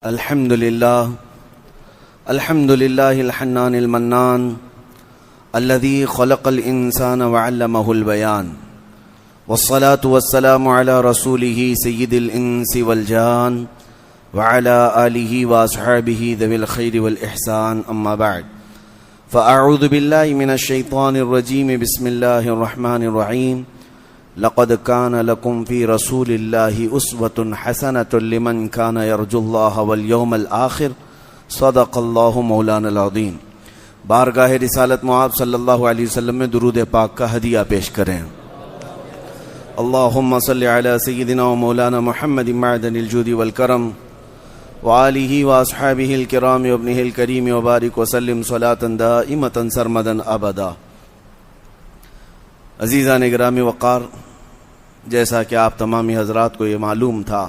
الحمد لله الحنان المنان الذي خلق الإنسان وعلمه البيان والصلاة والسلام على رسوله سيد الإنس والجان وعلى آله وأصحابه ذوي الخير والإحسان أما بعد فأعوذ بالله من الشيطان الرجيم بسم الله الرحمن الرحيم لقد كان لكم في رسول الله أسوة حسنة لمن كان يرجو الله واليوم الآخر صدق الله مولانا العظيم۔ بارگاہ رسالت معاب صلی اللہ علیہ وسلم میں درود پاک کا ہدیہ پیش کریں۔ اللہم صلی علی سیدنا و مولانا محمد معدن الجود والکرم وآلہ واصحابہ الکرام وابنہ الکریم وبارک وسلم صلاة دائمة سرمدا ابدا۔ عزیزان گرامی وقار، جیسا کہ آپ تمامی حضرات کو یہ معلوم تھا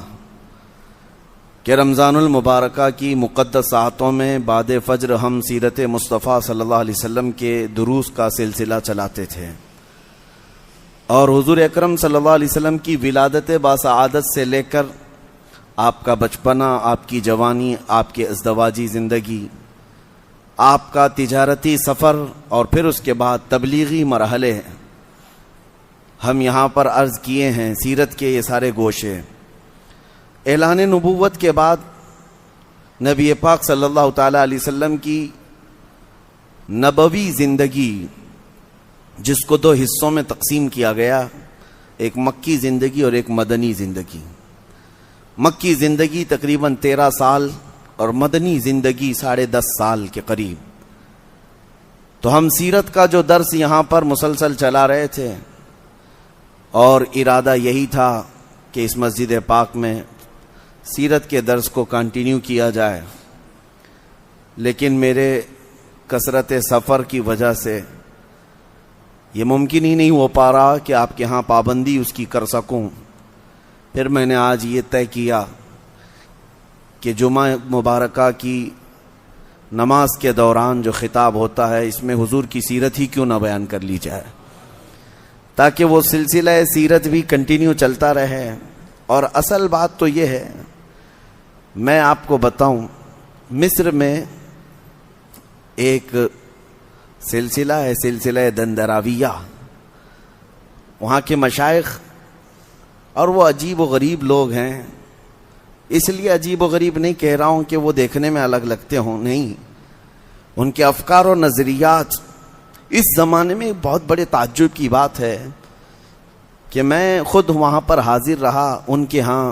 کہ رمضان المبارکہ کی مقدس ساعتوں میں بعد فجر ہم سیرت مصطفیٰ صلی اللہ علیہ وسلم کے دروس کا سلسلہ چلاتے تھے، اور حضور اکرم صلی اللہ علیہ وسلم کی ولادت باسعادت سے لے کر آپ کا بچپنا، آپ کی جوانی، آپ کے ازدواجی زندگی، آپ کا تجارتی سفر اور پھر اس کے بعد تبلیغی مرحلے ہم یہاں پر عرض کیے ہیں۔ سیرت کے یہ سارے گوشے، اعلان نبوت کے بعد نبی پاک صلی اللہ تعالی علیہ وسلم کی نبوی زندگی، جس کو دو حصوں میں تقسیم کیا گیا، ایک مکی زندگی اور ایک مدنی زندگی۔ مکی زندگی تقریباً 13 سال اور مدنی زندگی 10.5 سال کے قریب۔ تو ہم سیرت کا جو درس یہاں پر مسلسل چلا رہے تھے، اور ارادہ یہی تھا کہ اس مسجد پاک میں سیرت کے درس کو کنٹینیو کیا جائے، لیکن میرے کثرت سفر کی وجہ سے یہ ممکن ہی نہیں ہو پا رہا کہ آپ کے ہاں پابندی اس کی کر سکوں۔ پھر میں نے آج یہ طے کیا کہ جمعہ مبارکہ کی نماز کے دوران جو خطاب ہوتا ہے، اس میں حضور کی سیرت ہی کیوں نہ بیان کر لی جائے، تاکہ وہ سلسلہ سیرت بھی کنٹینیو چلتا رہے۔ اور اصل بات تو یہ ہے، میں آپ کو بتاؤں، مصر میں ایک سلسلہ ہے، سلسلہ دندراویہ، وہاں کے مشائخ، اور وہ عجیب و غریب لوگ ہیں۔ اس لیے عجیب و غریب نہیں کہہ رہا ہوں کہ وہ دیکھنے میں الگ لگتے ہوں، نہیں، ان کے افکار و نظریات اس زمانے میں بہت بڑے تعجب کی بات ہے کہ میں خود وہاں پر حاضر رہا۔ ان کے ہاں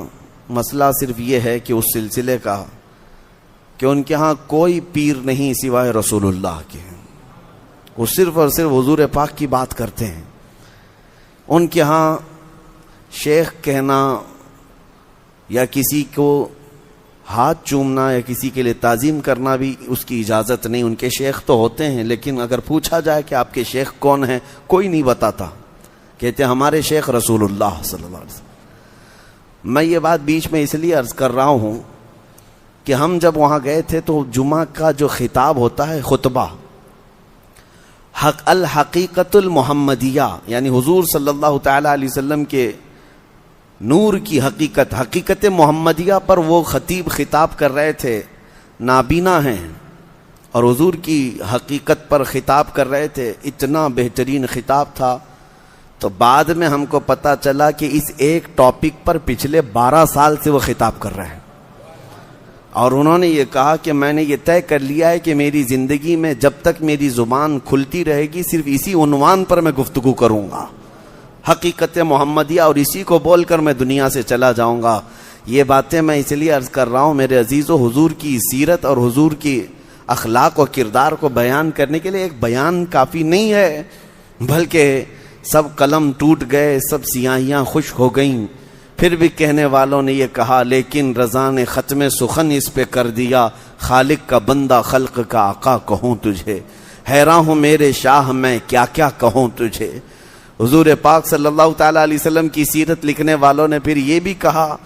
مسئلہ صرف یہ ہے کہ اس سلسلے کا کہ ان کے ہاں کوئی پیر نہیں سوائے رسول اللہ کے، وہ صرف اور صرف حضور پاک کی بات کرتے ہیں۔ ان کے ہاں شیخ کہنا یا کسی کو ہاتھ چومنا یا کسی کے لیے تعظیم کرنا بھی اس کی اجازت نہیں۔ ان کے شیخ تو ہوتے ہیں، لیکن اگر پوچھا جائے کہ آپ کے شیخ کون ہیں، کوئی نہیں بتاتا، کہتے ہیں ہمارے شیخ رسول اللہ صلی اللہ علیہ وسلم۔ میں یہ بات بیچ میں اس لیے عرض کر رہا ہوں کہ ہم جب وہاں گئے تھے تو جمعہ کا جو خطاب ہوتا ہے، خطبہ، الحقیقت المحمدیہ، یعنی حضور صلی اللہ تعالی علیہ وسلم کے نور کی حقیقت، حقیقت محمدیہ پر وہ خطیب خطاب کر رہے تھے۔ نابینا ہیں اور حضور کی حقیقت پر خطاب کر رہے تھے۔ اتنا بہترین خطاب تھا۔ تو بعد میں ہم کو پتا چلا کہ اس ایک ٹاپک پر پچھلے 12 سال سے وہ خطاب کر رہے ہیں، اور انہوں نے یہ کہا کہ میں نے یہ طے کر لیا ہے کہ میری زندگی میں جب تک میری زبان کھلتی رہے گی، صرف اسی عنوان پر میں گفتگو کروں گا، حقیقت محمدیہ، اور اسی کو بول کر میں دنیا سے چلا جاؤں گا۔ یہ باتیں میں اس لیے عرض کر رہا ہوں میرے عزیزو، حضور کی سیرت اور حضور کی اخلاق و کردار کو بیان کرنے کے لیے ایک بیان کافی نہیں ہے، بلکہ سب قلم ٹوٹ گئے، سب سیاہیاں خشک ہو گئیں، پھر بھی کہنے والوں نے یہ کہا، لیکن رضا نے ختم سخن اس پہ کر دیا، خالق کا بندہ خلق کا آقا کہوں تجھے، حیران ہوں میرے شاہ میں کیا کیا کہوں تجھے۔ حضور پاک صلی اللہ تعالی علیہ وسلم کی سیرت لکھنے والوں نے پھر یہ بھی کہا،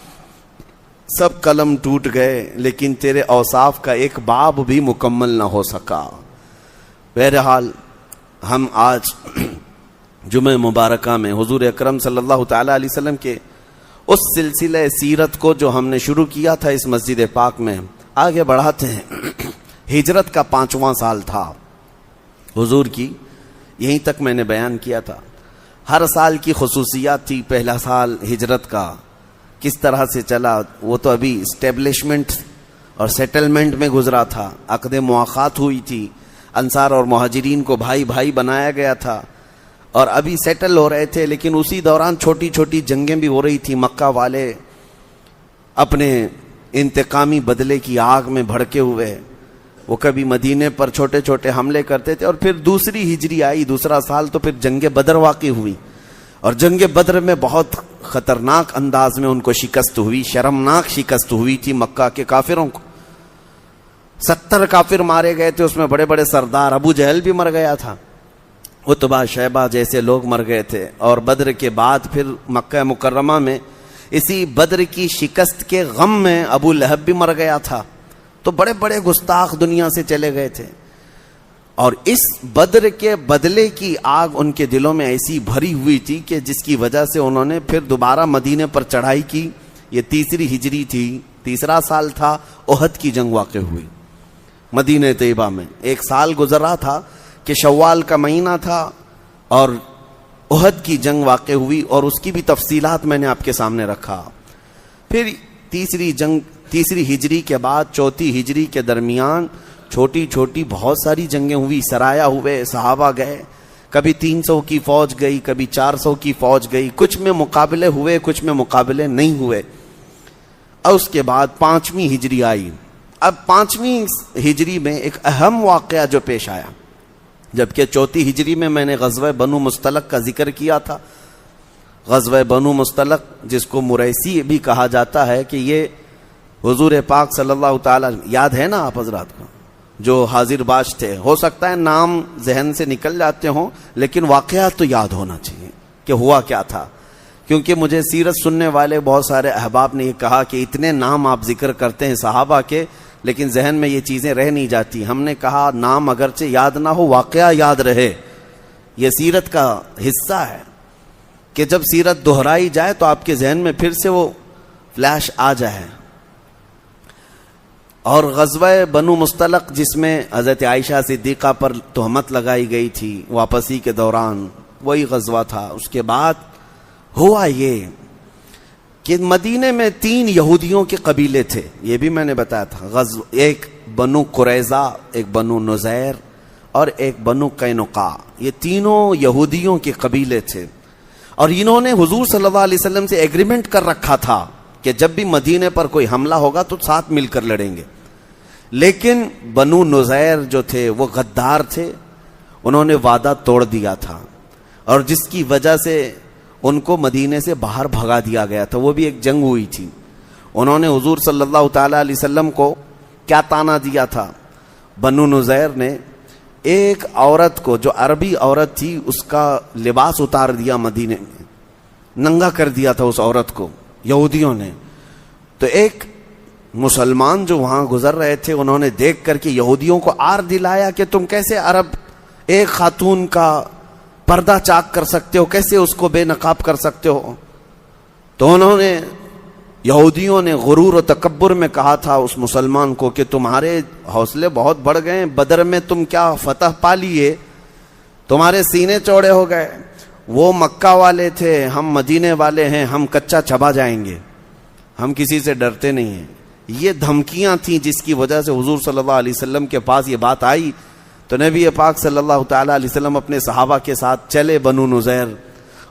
سب قلم ٹوٹ گئے لیکن تیرے اوصاف کا ایک باب بھی مکمل نہ ہو سکا۔ بہرحال ہم آج جمعہ مبارکہ میں حضور اکرم صلی اللہ تعالی علیہ وسلم کے اس سلسلہ سیرت کو جو ہم نے شروع کیا تھا اس مسجد پاک میں، آگے بڑھاتے ہیں. ہجرت کا 5واں سال تھا حضور کی، یہیں تک میں نے بیان کیا تھا. ہر سال کی خصوصیات تھی. پہلا سال ہجرت کا کس طرح سے چلا، وہ تو ابھی اسٹیبلشمنٹ اور سیٹلمنٹ میں گزرا تھا. عقد مواخات ہوئی تھی، انصار اور مہاجرین کو بھائی بھائی بنایا گیا تھا اور ابھی سیٹل ہو رہے تھے. لیکن اسی دوران چھوٹی چھوٹی جنگیں بھی ہو رہی تھی. مکہ والے اپنے انتقامی بدلے کی آگ میں بھڑکے ہوئے، وہ کبھی مدینے پر چھوٹے چھوٹے حملے کرتے تھے. اور پھر دوسری ہجری آئی، دوسرا سال، تو پھر جنگ بدر واقع ہوئی. اور جنگ بدر میں بہت خطرناک انداز میں ان کو شکست ہوئی، شرمناک شکست ہوئی تھی مکہ کے کافروں کو. 70 کافر مارے گئے تھے، اس میں بڑے بڑے سردار، ابو جہل بھی مر گیا تھا، عتبہ شیبہ جیسے لوگ مر گئے تھے. اور بدر کے بعد پھر مکہ مکرمہ میں اسی بدر کی شکست کے غم میں ابو لہب بھی مر گیا تھا. تو بڑے بڑے گستاخ دنیا سے چلے گئے تھے. اور اس بدر کے بدلے کی آگ ان کے دلوں میں ایسی بھری ہوئی تھی کہ جس کی وجہ سے انہوں نے پھر دوبارہ مدینے پر چڑھائی کی. یہ تیسری ہجری تھی، تیسرا سال تھا. احد کی جنگ واقع ہوئی مدینہ طیبہ میں. ایک سال گزرا تھا کہ شوال کا مہینہ تھا اور احد کی جنگ واقع ہوئی، اور اس کی بھی تفصیلات میں نے آپ کے سامنے رکھا. پھر تیسری ہجری کے بعد چوتھی ہجری کے درمیان چھوٹی چھوٹی بہت ساری جنگیں ہوئی. سرایا ہوئے، صحابہ گئے، کبھی 300 کی فوج گئی، کبھی 400 کی فوج گئی. کچھ میں مقابلے ہوئے، کچھ میں مقابلے نہیں ہوئے. اور اس کے بعد 5ویں ہجری آئی. اب 5ویں ہجری میں ایک اہم واقعہ جو پیش آیا، جبکہ چوتھی ہجری میں نے غزوہ بنو مستلق کا ذکر کیا تھا. غزوہ بنو مستلق جس کو مریسی بھی کہا جاتا ہے، کہ یہ حضور پاک صلی اللہ تعالی، یاد ہے نا آپ حضرات کو جو حاضر باش تھے؟ ہو سکتا ہے نام ذہن سے نکل جاتے ہوں، لیکن واقعات تو یاد ہونا چاہیے کہ ہوا کیا تھا. کیونکہ مجھے سیرت سننے والے بہت سارے احباب نے یہ کہا کہ اتنے نام آپ ذکر کرتے ہیں صحابہ کے، لیکن ذہن میں یہ چیزیں رہ نہیں جاتی. ہم نے کہا نام اگرچہ یاد نہ ہو، واقعہ یاد رہے. یہ سیرت کا حصہ ہے کہ جب سیرت دہرائی جائے تو آپ کے ذہن میں پھر سے وہ فلیش آ جائے. اور غزوہ بنو مستلق جس میں حضرت عائشہ صدیقہ پر تہمت لگائی گئی تھی واپسی کے دوران، وہی غزوہ تھا. اس کے بعد ہوا یہ کہ مدینے میں 3 یہودیوں کے قبیلے تھے، یہ بھی میں نے بتایا تھا. ایک بنو قریظہ، ایک بنو نذیر اور ایک بنو قینقاع. یہ تینوں یہودیوں کے قبیلے تھے. اور انہوں نے حضور صلی اللہ علیہ وسلم سے ایگریمنٹ کر رکھا تھا کہ جب بھی مدینے پر کوئی حملہ ہوگا تو ساتھ مل کر لڑیں گے. لیکن بنو نذیر جو تھے وہ غدار تھے، انہوں نے وعدہ توڑ دیا تھا، اور جس کی وجہ سے ان کو مدینے سے باہر بھگا دیا گیا تھا. وہ بھی ایک جنگ ہوئی تھی. انہوں نے حضور صلی اللہ تعالی علیہ وسلم کو کیا تانا دیا تھا؟ بنو نذیر نے ایک عورت کو، جو عربی عورت تھی، اس کا لباس اتار دیا، مدینے میں ننگا کر دیا تھا اس عورت کو یہودیوں نے. تو ایک مسلمان جو وہاں گزر رہے تھے، انہوں نے دیکھ کر کے یہودیوں کو آر دلایا کہ تم کیسے عرب ایک خاتون کا پردہ چاک کر سکتے ہو، کیسے اس کو بے نقاب کر سکتے ہو. تو انہوں نے، یہودیوں نے غرور و تکبر میں کہا تھا اس مسلمان کو کہ تمہارے حوصلے بہت بڑھ گئے، بدر میں تم کیا فتح پا لیے، تمہارے سینے چوڑے ہو گئے. وہ مکہ والے تھے، ہم مدینے والے ہیں، ہم کچا چبا جائیں گے، ہم کسی سے ڈرتے نہیں ہیں. یہ دھمکیاں تھیں جس کی وجہ سے حضور صلی اللہ علیہ وسلم کے پاس یہ بات آئی. تو نبی پاک صلی اللہ تعالی علیہ وسلم اپنے صحابہ کے ساتھ چلے بنو نذیر،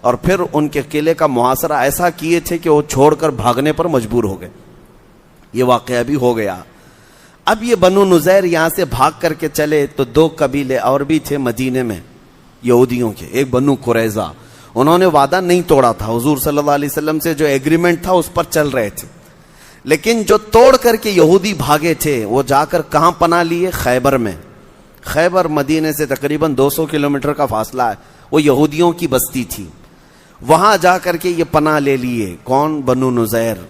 اور پھر ان کے قلعے کا محاصرہ ایسا کیے تھے کہ وہ چھوڑ کر بھاگنے پر مجبور ہو گئے. یہ واقعہ بھی ہو گیا. اب یہ بنو نذیر یہاں سے بھاگ کر کے چلے تو 2 قبیلے اور بھی تھے مدینے میں یہودیوں کے. ایک بنو قریظہ، انہوں نے وعدہ نہیں توڑا تھا، حضور صلی اللہ علیہ وسلم سے جو ایگریمنٹ تھا اس پر چل رہے تھے. لیکن جو توڑ کر کے یہودی بھاگے تھے وہ جا کر کہاں پناہ لیے؟ خیبر میں. خیبر مدینے سے تقریباً 200 کلومیٹر کا فاصلہ ہے. وہ یہودیوں کی بستی تھی، وہاں جا کر کے یہ پناہ لے لیے. کون؟ بنو نذیر.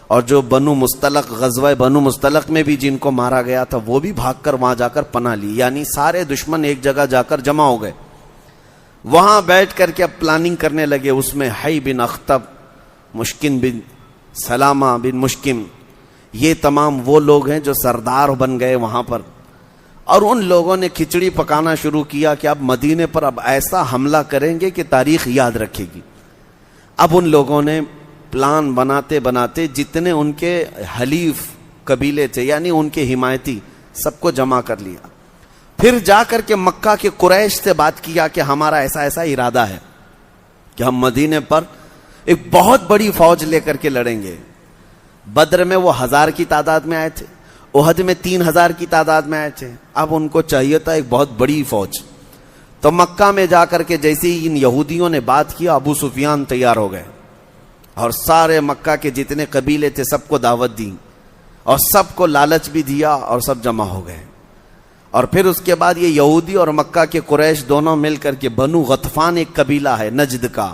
اور جو بنو مستلق، غزوہ بنو مستلق میں بھی جن کو مارا گیا تھا، وہ بھی بھاگ کر وہاں جا کر پناہ لی. یعنی سارے دشمن ایک جگہ جا کر جمع ہو گئے. وہاں بیٹھ کر کے اب پلاننگ کرنے لگے. اس میں حی بن اخطب، مشکن بن سلامہ بن مشکم، یہ تمام وہ لوگ ہیں جو سردار بن گئے وہاں پر، اور ان لوگوں نے کھچڑی پکانا شروع کیا کہ اب مدینے پر اب ایسا حملہ کریں گے کہ تاریخ یاد رکھے گی۔ اب ان لوگوں نے پلان بناتے بناتے جتنے ان کے حلیف قبیلے تھے، یعنی ان کے حمایتی، سب کو جمع کر لیا۔ پھر جا کر کے مکہ کے قریش سے بات کیا کہ ہمارا ایسا ایسا ارادہ ہے کہ ہم مدینے پر ایک بہت بڑی فوج لے کر کے لڑیں گے۔ بدر میں وہ 1000 کی تعداد میں آئے تھے، احد میں 3000 کی تعداد میں آئے تھے، اب ان کو چاہیے تھا ایک بہت بڑی فوج۔ تو مکہ میں جا کر کے جیسے ہی ان یہودیوں نے بات کیا، ابو سفیان تیار ہو گئے اور سارے مکہ کے جتنے قبیلے تھے سب کو دعوت دی اور سب کو لالچ بھی دیا اور سب جمع ہو گئے۔ اور پھر اس کے بعد یہ یہودی اور مکہ کے قریش دونوں مل کر کے بنو غطفان ایک قبیلہ ہے نجد کا،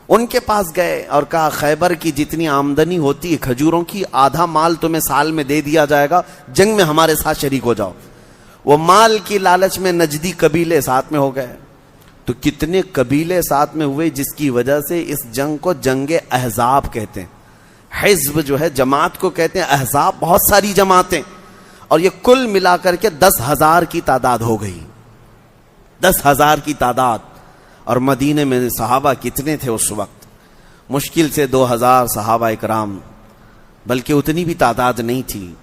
ان کے پاس گئے اور کہا خیبر کی جتنی آمدنی ہوتی ہے کھجوروں کی، آدھا مال تمہیں سال میں دے دیا جائے گا، جنگ میں ہمارے ساتھ شریک ہو جاؤ۔ وہ مال کی لالچ میں نجدی قبیلے ساتھ میں ہو گئے۔ تو کتنے قبیلے ساتھ میں ہوئے جس کی وجہ سے اس جنگ کو جنگ احزاب کہتے ہیں۔ حزب جو ہے جماعت کو کہتے ہیں، احزاب بہت ساری جماعتیں، اور یہ کل ملا کر کے 10,000 کی تعداد ہو گئی، 10,000 کی تعداد۔ اور مدینے میں صحابہ کتنے تھے اس وقت؟ مشکل سے 2,000 صحابہ اکرام، بلکہ اتنی بھی تعداد نہیں تھی۔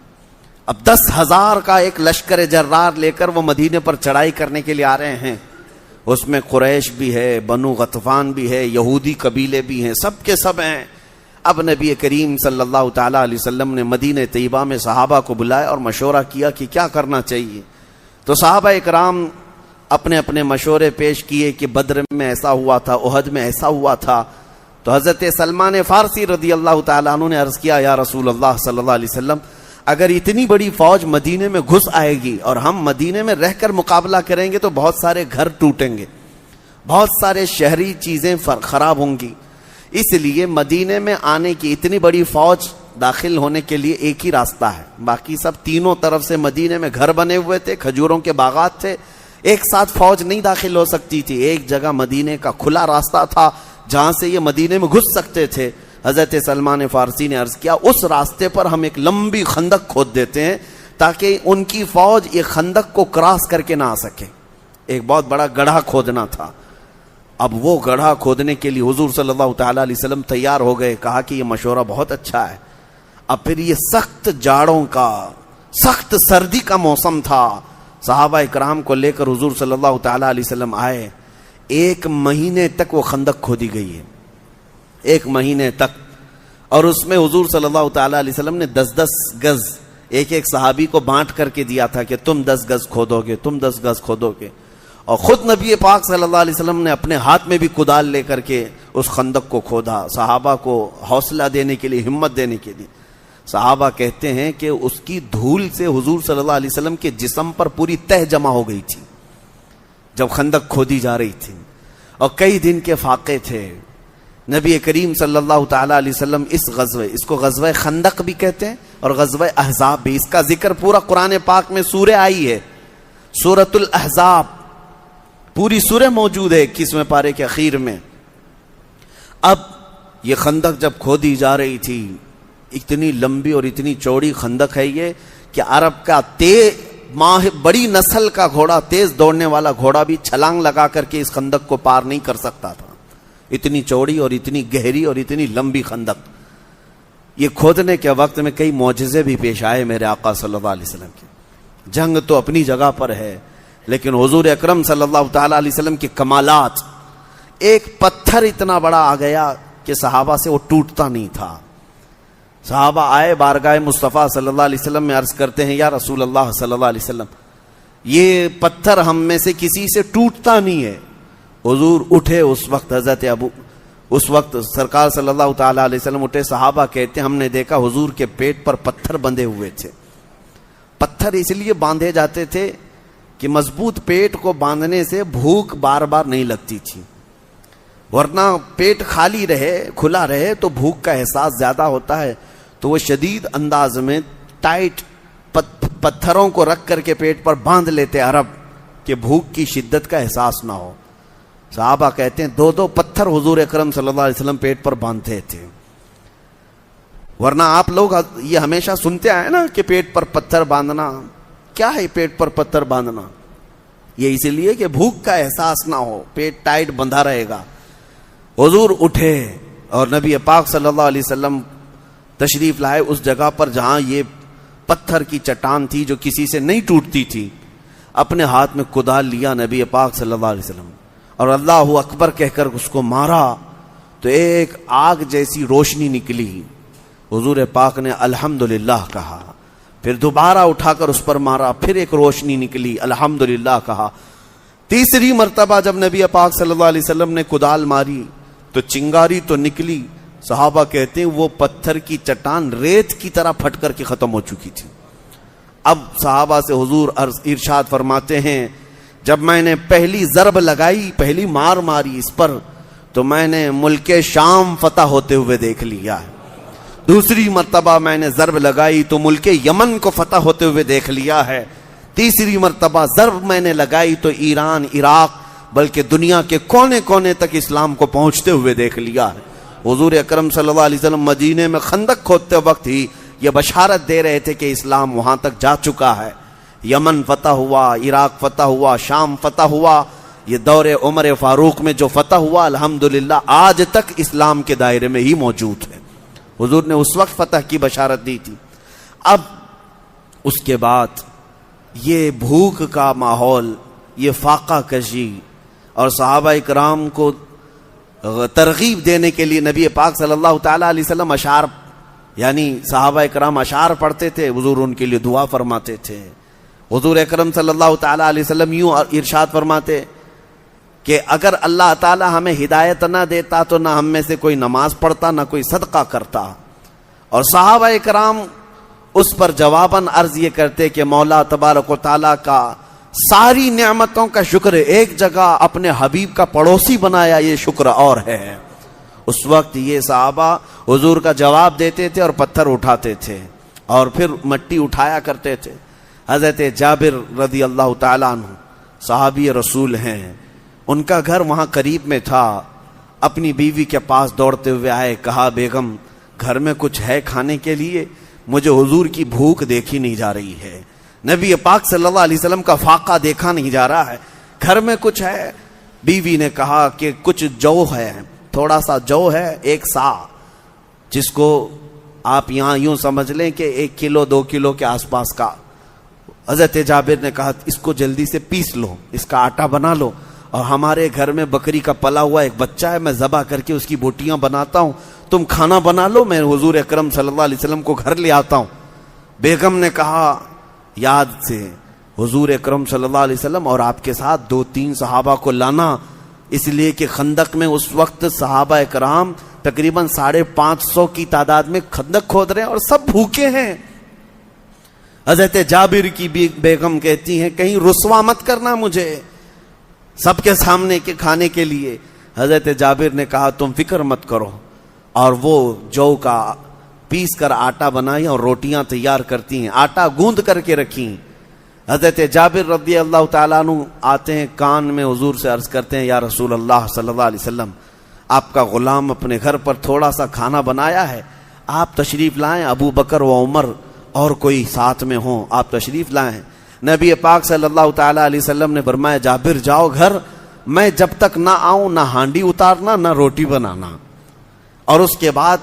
اب 10,000 کا ایک لشکر جرار لے کر وہ مدینے پر چڑھائی کرنے کے لیے آ رہے ہیں۔ اس میں قریش بھی ہے، بنو غطفان بھی ہے، یہودی قبیلے بھی ہیں، سب کے سب ہیں۔ اب نبی کریم صلی اللہ تعالیٰ علیہ وسلم نے مدینہ طیبہ میں صحابہ کو بلایا اور مشورہ کیا کہ کیا کرنا چاہیے۔ تو صحابہ اکرام اپنے اپنے مشورے پیش کیے کہ بدر میں ایسا ہوا تھا، احد میں ایسا ہوا تھا۔ تو حضرت سلمان فارسی رضی اللہ تعالیٰ عنہ نے عرض کیا، یا رسول اللہ صلی اللہ علیہ وسلم، اگر اتنی بڑی فوج مدینے میں گھس آئے گی اور ہم مدینے میں رہ کر مقابلہ کریں گے تو بہت سارے گھر ٹوٹیں گے، بہت سارے شہری چیزیں خراب ہوں گی، اس لیے مدینے میں آنے کی اتنی بڑی فوج داخل ہونے کے لیے ایک ہی راستہ ہے۔ باقی سب تینوں طرف سے مدینے میں گھر بنے ہوئے تھے، کھجوروں کے باغات تھے، ایک ساتھ فوج نہیں داخل ہو سکتی تھی۔ ایک جگہ مدینے کا کھلا راستہ تھا جہاں سے یہ مدینے میں گھس سکتے تھے۔ حضرت سلمان فارسی نے عرض کیا، اس راستے پر ہم ایک لمبی خندق کھود دیتے ہیں تاکہ ان کی فوج یہ خندق کو کراس کر کے نہ آ سکے۔ ایک بہت بڑا گڑھا کھودنا تھا۔ اب وہ گڑھا کھودنے کے لیے حضور صلی اللہ تعالیٰ علیہ وسلم تیار ہو گئے، کہا کہ یہ مشورہ بہت اچھا ہے۔ اب پھر یہ سخت جاڑوں کا، سخت سردی کا موسم تھا، صحابہ اکرام کو لے کر حضور صلی اللہ تعالیٰ علیہ وسلم آئے۔ 1 مہینے تک وہ خندق کھودی گئی ہے، 1 مہینے تک، اور اس میں حضور صلی اللہ تعالیٰ علیہ وسلم نے 10-10 گز ایک ایک صحابی کو بانٹ کر کے دیا تھا کہ تم 10 گز کھودو گے، تم 10 گز کھودو گے۔ اور خود نبی پاک صلی اللہ علیہ وسلم نے اپنے ہاتھ میں بھی کدال لے کر کے اس خندق کو کھودا، صحابہ کو حوصلہ دینے کے لیے، ہمت دینے کے لیے۔ صحابہ کہتے ہیں کہ اس کی دھول سے حضور صلی اللہ علیہ وسلم کے جسم پر پوری تہ جمع ہو گئی تھی جب خندق کھودی جا رہی تھی، اور کئی دن کے فاقے تھے۔ نبی کریم صلی اللہ تعالیٰ علیہ وسلم اس کو غزوہ خندق بھی کہتے ہیں اور غزوہ احزاب بھی۔ اس کا ذکر پورا قرآن پاک میں سورہ آئی ہے، سورۃ الاحزاب، پوری سورہ موجود ہے 21ویں پارے کے اخیر میں۔ اب یہ خندق جب کھودی جا رہی تھی، اتنی لمبی اور اتنی چوڑی خندق ہے یہ کہ عرب کا بڑی نسل کا گھوڑا، تیز دوڑنے والا گھوڑا بھی چھلانگ لگا کر کے اس خندق کو پار نہیں کر سکتا تھا، اتنی چوڑی اور اتنی گہری اور اتنی لمبی خندق۔ یہ کھودنے کے وقت میں کئی معجزے بھی پیش آئے میرے آقا صلی اللہ علیہ وسلم کے۔ جنگ تو اپنی جگہ پر ہے، لیکن حضور اکرم صلی اللہ تعالیٰ علیہ وسلم کے کمالات، ایک پتھر اتنا بڑا آ گیا کہ صحابہ سے وہ ٹوٹتا نہیں تھا۔ صحابہ آئے بارگاہ مصطفیٰ صلی اللہ علیہ وسلم میں، عرض کرتے ہیں، یا رسول اللہ صلی اللہ علیہ وسلم، یہ پتھر ہم میں سے کسی سے ٹوٹتا نہیں ہے۔ حضور اٹھے، اس وقت سرکار صلی اللہ تعالیٰ علیہ وسلم اٹھے، صحابہ کہتے ہیں ہم نے دیکھا حضور کے پیٹ پر پتھر بندھے ہوئے تھے۔ پتھر اس لیے باندھے جاتے تھے کہ مضبوط پیٹ کو باندھنے سے بھوک بار بار نہیں لگتی تھی، ورنہ پیٹ خالی رہے، کھلا رہے تو بھوک کا احساس زیادہ ہوتا ہے۔ تو وہ شدید انداز میں ٹائٹ پتھروں کو رکھ کر کے پیٹ پر باندھ لیتے عرب کہ بھوک کی شدت کا احساس نہ ہو۔ صحابہ کہتے ہیں 2-2 پتھر حضور اکرم صلی اللہ علیہ وسلم پیٹ پر باندھتے تھے۔ ورنہ آپ لوگ یہ ہمیشہ سنتے آئے نا کہ پیٹ پر پتھر باندھنا. کیا ہے پیٹ پر پتھر باندھنا؟ یہ اسی لیے کہ بھوک کا احساس نہ ہو, پیٹ ٹائٹ بندھا رہے گا. حضور اٹھے اور نبی پاک صلی اللہ علیہ وسلم تشریف لائے اس جگہ پر جہاں یہ پتھر کی چٹان تھی جو کسی سے نہیں ٹوٹتی تھی. اپنے ہاتھ میں کدال لیا نبی پاک صلی اللہ علیہ وسلم اور اللہ اکبر کہہ کر اس کو مارا تو ایک آگ جیسی روشنی نکلی. حضور پاک نے الحمدللہ کہا, پھر دوبارہ اٹھا کر اس پر مارا, پھر ایک روشنی نکلی, الحمدللہ کہا. تیسری مرتبہ جب نبی پاک صلی اللہ علیہ وسلم نے کدال ماری تو چنگاری تو نکلی. صحابہ کہتے ہیں وہ پتھر کی چٹان ریت کی طرح پھٹ کر کے ختم ہو چکی تھی. اب صحابہ سے حضور ارشاد فرماتے ہیں جب میں نے پہلی ضرب لگائی, پہلی مار ماری اس پر, تو میں نے ملک شام فتح ہوتے ہوئے دیکھ لیا. دوسری مرتبہ میں نے ضرب لگائی تو ملک یمن کو فتح ہوتے ہوئے دیکھ لیا ہے. تیسری مرتبہ ضرب میں نے لگائی تو ایران, عراق, بلکہ دنیا کے کونے کونے تک اسلام کو پہنچتے ہوئے دیکھ لیا ہے. حضور اکرم صلی اللہ علیہ وسلم مدینے میں خندق کھودتے وقت ہی یہ بشارت دے رہے تھے کہ اسلام وہاں تک جا چکا ہے. یمن فتح ہوا, عراق فتح ہوا, شام فتح ہوا. یہ دور عمر فاروق میں جو فتح ہوا الحمدللہ آج تک اسلام کے دائرے میں ہی موجود ہے. حضور نے اس وقت فتح کی بشارت دی تھی. اب اس کے بعد یہ بھوک کا ماحول, یہ فاقہ کشی, اور صحابہ اکرام کو ترغیب دینے کے لیے نبی پاک صلی اللہ تعالی علیہ وسلم اشعار, یعنی صحابہ اکرام اشعار پڑھتے تھے, حضور ان کے لیے دعا فرماتے تھے. حضور اکرم صلی اللہ تعالی علیہ وسلم یوں ارشاد فرماتے کہ اگر اللہ تعالی ہمیں ہدایت نہ دیتا تو نہ ہم میں سے کوئی نماز پڑھتا, نہ کوئی صدقہ کرتا. اور صحابہ اکرام اس پر جواباً عرض یہ کرتے کہ مولا تبارک و تعالیٰ کا ساری نعمتوں کا شکر ایک جگہ اپنے حبیب کا پڑوسی بنایا, یہ شکر اور ہے. اس وقت یہ صحابہ حضور کا جواب دیتے تھے اور پتھر اٹھاتے تھے اور پھر مٹی اٹھایا کرتے تھے. حضرت جابر رضی اللہ تعالیٰ عنہ صحابی رسول ہیں, ان کا گھر وہاں قریب میں تھا. اپنی بیوی کے پاس دوڑتے ہوئے آئے, کہا بیگم گھر میں کچھ ہے کھانے کے لیے؟ مجھے حضور کی بھوک دیکھی نہیں جا رہی ہے, نبی پاک صلی اللہ علیہ وسلم کا فاقہ دیکھا نہیں جا رہا ہے, گھر میں کچھ ہے؟ بیوی نے کہا کہ کچھ جو ہے, تھوڑا سا جو ہے, ایک سا, جس کو آپ یہاں یوں سمجھ لیں کہ 1 کلو 2 کلو کے آس پاس کا. حضرت جابر نے کہا اس کو جلدی سے پیس لو, اس کا آٹا بنا لو, اور ہمارے گھر میں بکری کا پلا ہوا ایک بچہ ہے, میں ذبح کر کے اس کی بوٹیاں بناتا ہوں, تم کھانا بنا لو, میں حضور اکرم صلی اللہ علیہ وسلم کو گھر لے آتا ہوں. بیگم نے کہا یاد سے حضور اکرم صلی اللہ علیہ وسلم اور آپ کے ساتھ 2-3 صحابہ کو لانا, اس لیے کہ خندق میں اس وقت صحابہ اکرام تقریباً 550 کی تعداد میں خندق کھود رہے ہیں اور سب بھوکے ہیں. حضرت جابر کی بیگم کہتی ہیں کہیں رسوا مت کرنا مجھے سب کے سامنے کے کھانے کے لیے. حضرت جابر نے کہا تم فکر مت کرو, اور وہ جو کا پیس کر آٹا بنائی اور روٹیاں تیار کرتی ہیں, آٹا گوندھ کر کے رکھی. حضرت جابر رضی اللہ تعالیٰ عنہ آتے ہیں, کان میں حضور سے عرض کرتے ہیں یا رسول اللہ صلی اللہ علیہ وسلم, آپ کا غلام اپنے گھر پر تھوڑا سا کھانا بنایا ہے, آپ تشریف لائیں, ابو بکر و عمر اور کوئی ساتھ میں ہوں, آپ تشریف لائیں. نبی پاک صلی اللہ تعالیٰ علیہ وسلم نے فرمایا جابر جاؤ گھر, میں جب تک نہ آؤں نہ ہانڈی اتارنا نہ روٹی بنانا. اور اس کے بعد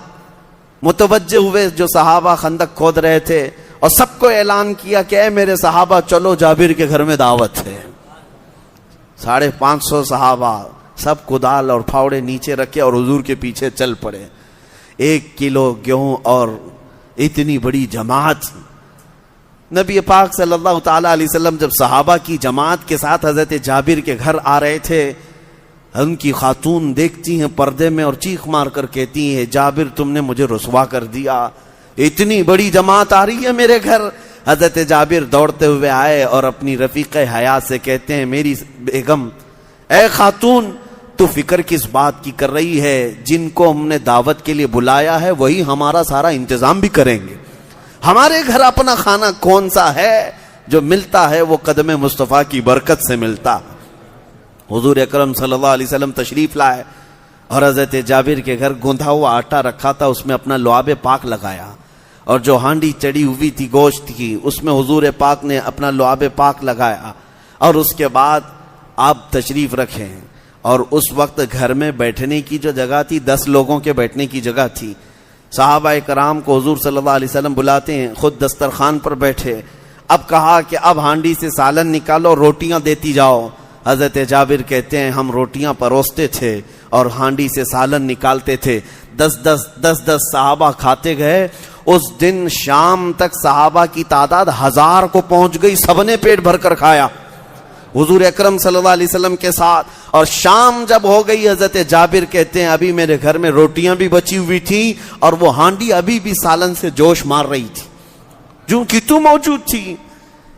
متوجہ ہوئے جو صحابہ خندق کھود رہے تھے اور سب کو اعلان کیا کہ اے میرے صحابہ چلو جابر کے گھر میں دعوت ہے. 550 صحابہ سب کدال اور پھاوڑے نیچے رکھے اور حضور کے پیچھے چل پڑے. 1 کلو گیہوں اور اتنی بڑی جماعت. نبی پاک صلی اللہ تعالیٰ علیہ وسلم جب صحابہ کی جماعت کے ساتھ حضرت جابر کے گھر آ رہے تھے, ان کی خاتون دیکھتی ہیں پردے میں اور چیخ مار کر کہتی ہیں جابر تم نے مجھے رسوا کر دیا, اتنی بڑی جماعت آ رہی ہے میرے گھر. حضرت جابر دوڑتے ہوئے آئے اور اپنی رفیق حیات سے کہتے ہیں میری بیگم, اے خاتون تو فکر کس بات کی کر رہی ہے, جن کو ہم نے دعوت کے لیے بلایا ہے وہی ہمارا سارا انتظام بھی کریں گے. ہمارے گھر اپنا کھانا کون سا ہے, جو ملتا ہے وہ قدم مصطفیٰ کی برکت سے ملتا. حضور اکرم صلی اللہ علیہ وسلم تشریف لائے, اور حضرت جابر کے گھر گوندھا ہوا آٹا رکھا تھا، اس میں اپنا لعاب پاک لگایا، اور جو ہانڈی چڑی ہوئی تھی گوشت کی اس میں حضور پاک نے اپنا لعاب پاک لگایا، اور اس کے بعد آپ تشریف رکھیں۔ اور اس وقت گھر میں بیٹھنے کی جو جگہ تھی 10 لوگوں کے بیٹھنے کی جگہ تھی۔ صحابہ کرام کو حضور صلی اللہ علیہ وسلم بلاتے ہیں، خود دسترخوان پر بیٹھے۔ اب کہا کہ اب ہانڈی سے سالن نکالو، روٹیاں دیتی جاؤ۔ حضرت جابر کہتے ہیں ہم روٹیاں پروستے تھے اور ہانڈی سے سالن نکالتے تھے، 10 صحابہ کھاتے گئے۔ اس دن شام تک صحابہ کی تعداد 1000 کو پہنچ گئی، سب نے پیٹ بھر کر کھایا حضور اکرم صلی اللہ علیہ وسلم کے ساتھ۔ اور شام جب ہو گئی، حضرت جابر کہتے ہیں ابھی میرے گھر میں روٹیاں بھی بچی ہوئی تھی اور وہ ہانڈی ابھی بھی سالن سے جوش مار رہی تھی، جو کہ تو موجود تھی۔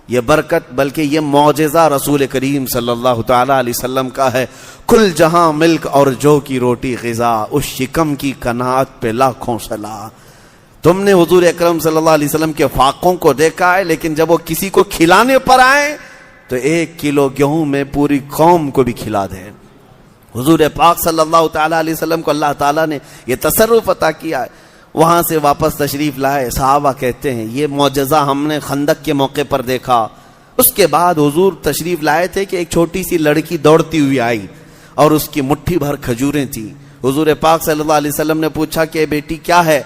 یہ برکت بلکہ یہ معجزہ رسول کریم صلی اللہ تعالی علیہ وسلم کا ہے۔ کل جہاں ملک اور جو کی روٹی غذا، اس شکم کی قناعت پہ لاکھوں صلاح۔ تم نے حضور اکرم صلی اللہ علیہ وسلم کے فاقوں کو دیکھا ہے، لیکن جب وہ کسی کو کھلانے پر آئے تو 1 کلو گیہوں میں پوری قوم کو بھی کھلا دیں۔ حضور پاک صلی اللہ تعالی علیہ وسلم کو اللہ تعالیٰ نے یہ تصرف عطا کیا ہے۔ وہاں سے واپس تشریف لائے، صحابہ کہتے ہیں یہ معجزہ ہم نے خندق کے موقع پر دیکھا۔ اس کے بعد حضور تشریف لائے تھے کہ ایک چھوٹی سی لڑکی دوڑتی ہوئی آئی اور اس کی مٹھی بھر کھجوریں تھیں۔ حضور پاک صلی اللہ علیہ وسلم نے پوچھا کہ بیٹی کیا ہے؟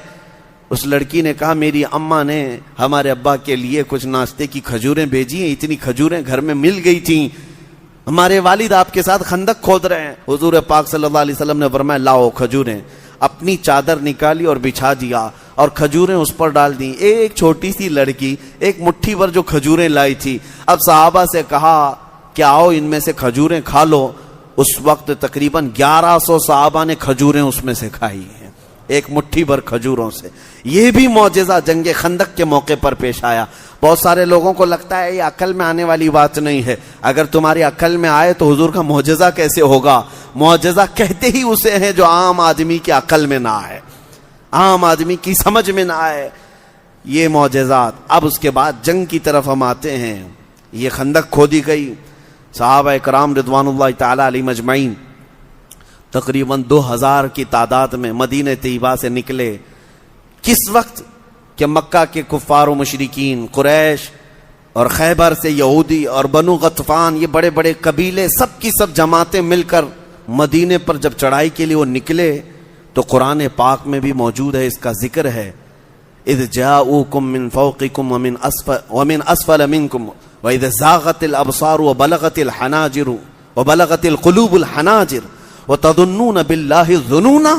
اس لڑکی نے کہا میری اماں نے ہمارے ابا کے لیے کچھ ناشتے کی کھجوریں بھیجی ہیں، اتنی کھجوریں گھر میں مل گئی تھیں، ہمارے والد آپ کے ساتھ خندق کھود رہے ہیں۔ حضور پاک صلی اللہ علیہ وسلم نے فرمایا لاؤ کھجوریں۔ اپنی چادر نکالی اور بچھا دیا اور کھجوریں اس پر ڈال دیں۔ ایک چھوٹی سی لڑکی ایک مٹھی بھر جو کھجوریں لائی تھی، اب صحابہ سے کہا کہ آؤ ان میں سے کھجوریں کھا لو۔ اس وقت تقریباً 1100 صحابہ نے کھجوریں اس میں سے کھائی ہیں، ایک مٹھی بھر کھجوروں سے۔ یہ بھی معجزہ جنگ خندق کے موقع پر پیش آیا۔ بہت سارے لوگوں کو لگتا ہے یہ عقل میں آنے والی بات نہیں ہے، اگر تمہاری عقل میں آئے تو حضور کا معجزہ کیسے ہوگا؟ معجزہ کہتے ہی اسے ہیں جو عام آدمی کی عقل میں نہ آئے، عام آدمی کی سمجھ میں نہ آئے، یہ معجزات۔ اب اس کے بعد جنگ کی طرف ہم آتے ہیں۔ یہ خندق کھودی گئی، صحابہ کرام رضوان اللہ تعالی علیہ مجمعین تقریباً 2000 کی تعداد میں مدینہ طیبہ سے نکلے۔ کس وقت کہ مکہ کے کفار و مشرکین، قریش اور خیبر سے یہودی اور بنو غطفان، یہ بڑے بڑے قبیلے سب کی سب جماعتیں مل کر مدینے پر جب چڑھائی کے لیے وہ نکلے تو قرآن پاک میں بھی موجود ہے، اس کا ذکر ہے اذ جاؤکم من فوقکم ومن اسفل منکم واذ زاغت الابصار وبلغت الحناجر وبلغت القلوب الحناجر وتظنون باللہ الظنونا۔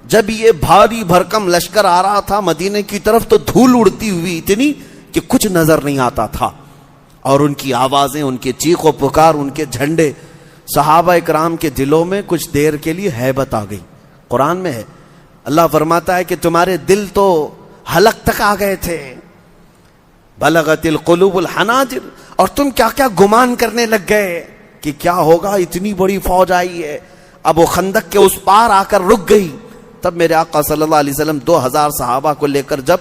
جب یہ بھاری بھرکم لشکر آ رہا تھا مدینے کی طرف تو دھول اڑتی ہوئی اتنی کہ کچھ نظر نہیں آتا تھا، اور ان کی آوازیں، ان کے چیخ و پکار، ان کے جھنڈے، صحابہ اکرام کے دلوں میں کچھ دیر کے لیے ہیبت آ گئی۔ قرآن میں ہے، اللہ فرماتا ہے کہ تمہارے دل تو حلق تک آ گئے تھے، بلغت القلوب الحناجر، اور تم کیا کیا گمان کرنے لگ گئے کہ کیا ہوگا، اتنی بڑی فوج آئی ہے۔ اب وہ خندق کے اس پار آ کر رک گئی۔ تب میرے آقا صلی اللہ علیہ وسلم 2000 صحابہ کو لے کر جب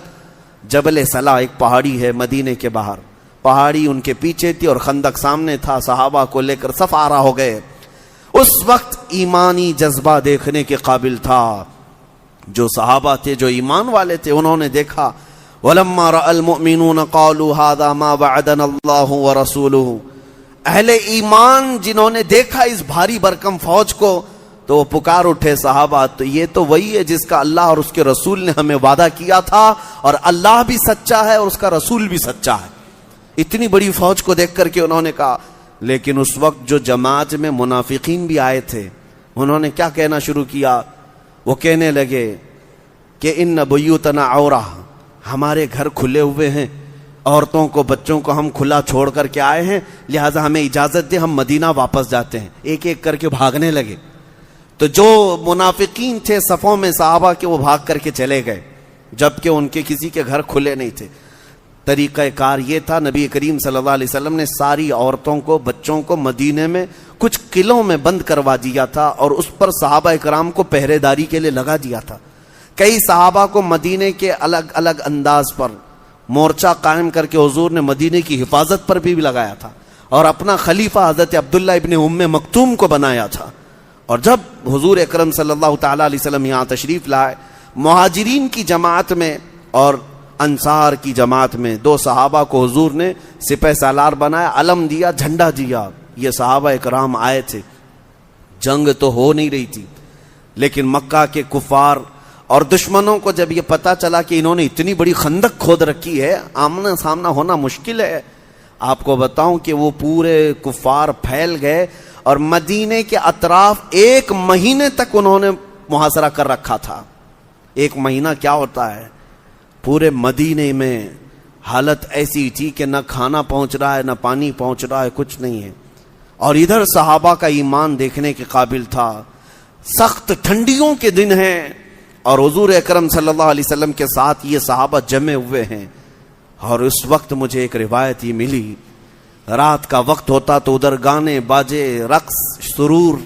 جبل صلا، ایک پہاڑی ہے مدینے کے باہر، پہاڑی ان کے پیچھے تھی اور خندق سامنے تھا، صحابہ کو لے کر صف آرا ہو گئے۔ اس وقت ایمانی جذبہ دیکھنے کے قابل تھا۔ جو صحابہ تھے، جو ایمان والے تھے، انہوں نے دیکھا وَلَمَّا رَأَى الْمُؤْمِنُونَ قَالُوا هَذَا مَا وَعَدَنَا اللَّهُ وَرَسُولُهُ۔ اہل ایمان جنہوں نے دیکھا اس بھاری بھرکم فوج کو تو وہ پکار اٹھے صحابہ، تو یہ تو وہی ہے جس کا اللہ اور اس کے رسول نے ہمیں وعدہ کیا تھا، اور اللہ بھی سچا ہے اور اس کا رسول بھی سچا ہے۔ اتنی بڑی فوج کو دیکھ کر کے انہوں نے کہا، لیکن اس وقت جو جماعت میں منافقین بھی آئے تھے انہوں نے کیا کہنا شروع کیا؟ وہ کہنے لگے کہ ان بیوتنا عورہ، ہمارے گھر کھلے ہوئے ہیں، عورتوں کو بچوں کو ہم کھلا چھوڑ کر کے آئے ہیں، لہٰذا ہمیں اجازت دے، ہم مدینہ واپس جاتے ہیں۔ ایک ایک کر کے بھاگنے لگے۔ تو جو منافقین تھے صفوں میں صحابہ کے، وہ بھاگ کر کے چلے گئے، جبکہ ان کے کسی کے گھر کھلے نہیں تھے۔ طریقہ کار یہ تھا، نبی کریم صلی اللہ علیہ وسلم نے ساری عورتوں کو، بچوں کو مدینے میں کچھ قلعوں میں بند کروا دیا تھا اور اس پر صحابہ کرام کو پہرے داری کے لیے لگا دیا تھا۔ کئی صحابہ کو مدینے کے الگ الگ انداز پر مورچہ قائم کر کے حضور نے مدینے کی حفاظت پر بھی لگایا تھا، اور اپنا خلیفہ حضرت عبداللہ ابن ام مکتوم کو بنایا تھا۔ اور جب حضور اکرم صلی اللہ تعالیٰ علیہ وسلم یہاں تشریف لائے، مہاجرین کی جماعت میں اور انصار کی جماعت میں 2 صحابہ کو حضور نے سپہ سالار بنایا، علم دیا، جھنڈا دیا. یہ صحابہ اکرام آئے تھے، جنگ تو ہو نہیں رہی تھی، لیکن مکہ کے کفار اور دشمنوں کو جب یہ پتا چلا کہ انہوں نے اتنی بڑی خندق کھود رکھی ہے، آمنا سامنا ہونا مشکل ہے. آپ کو بتاؤں کہ وہ پورے کفار پھیل گئے اور مدینے کے اطراف 1 مہینے تک انہوں نے محاصرہ کر رکھا تھا. 1 مہینہ کیا ہوتا ہے؟ پورے مدینے میں حالت ایسی تھی کہ نہ کھانا پہنچ رہا ہے، نہ پانی پہنچ رہا ہے، کچھ نہیں ہے. اور ادھر صحابہ کا ایمان دیکھنے کے قابل تھا. سخت ٹھنڈیوں کے دن ہیں اور حضور اکرم صلی اللہ علیہ وسلم کے ساتھ یہ صحابہ جمع ہوئے ہیں. اور اس وقت مجھے ایک روایت ہی ملی، رات کا وقت ہوتا تو ادھر گانے باجے، رقص، سرور،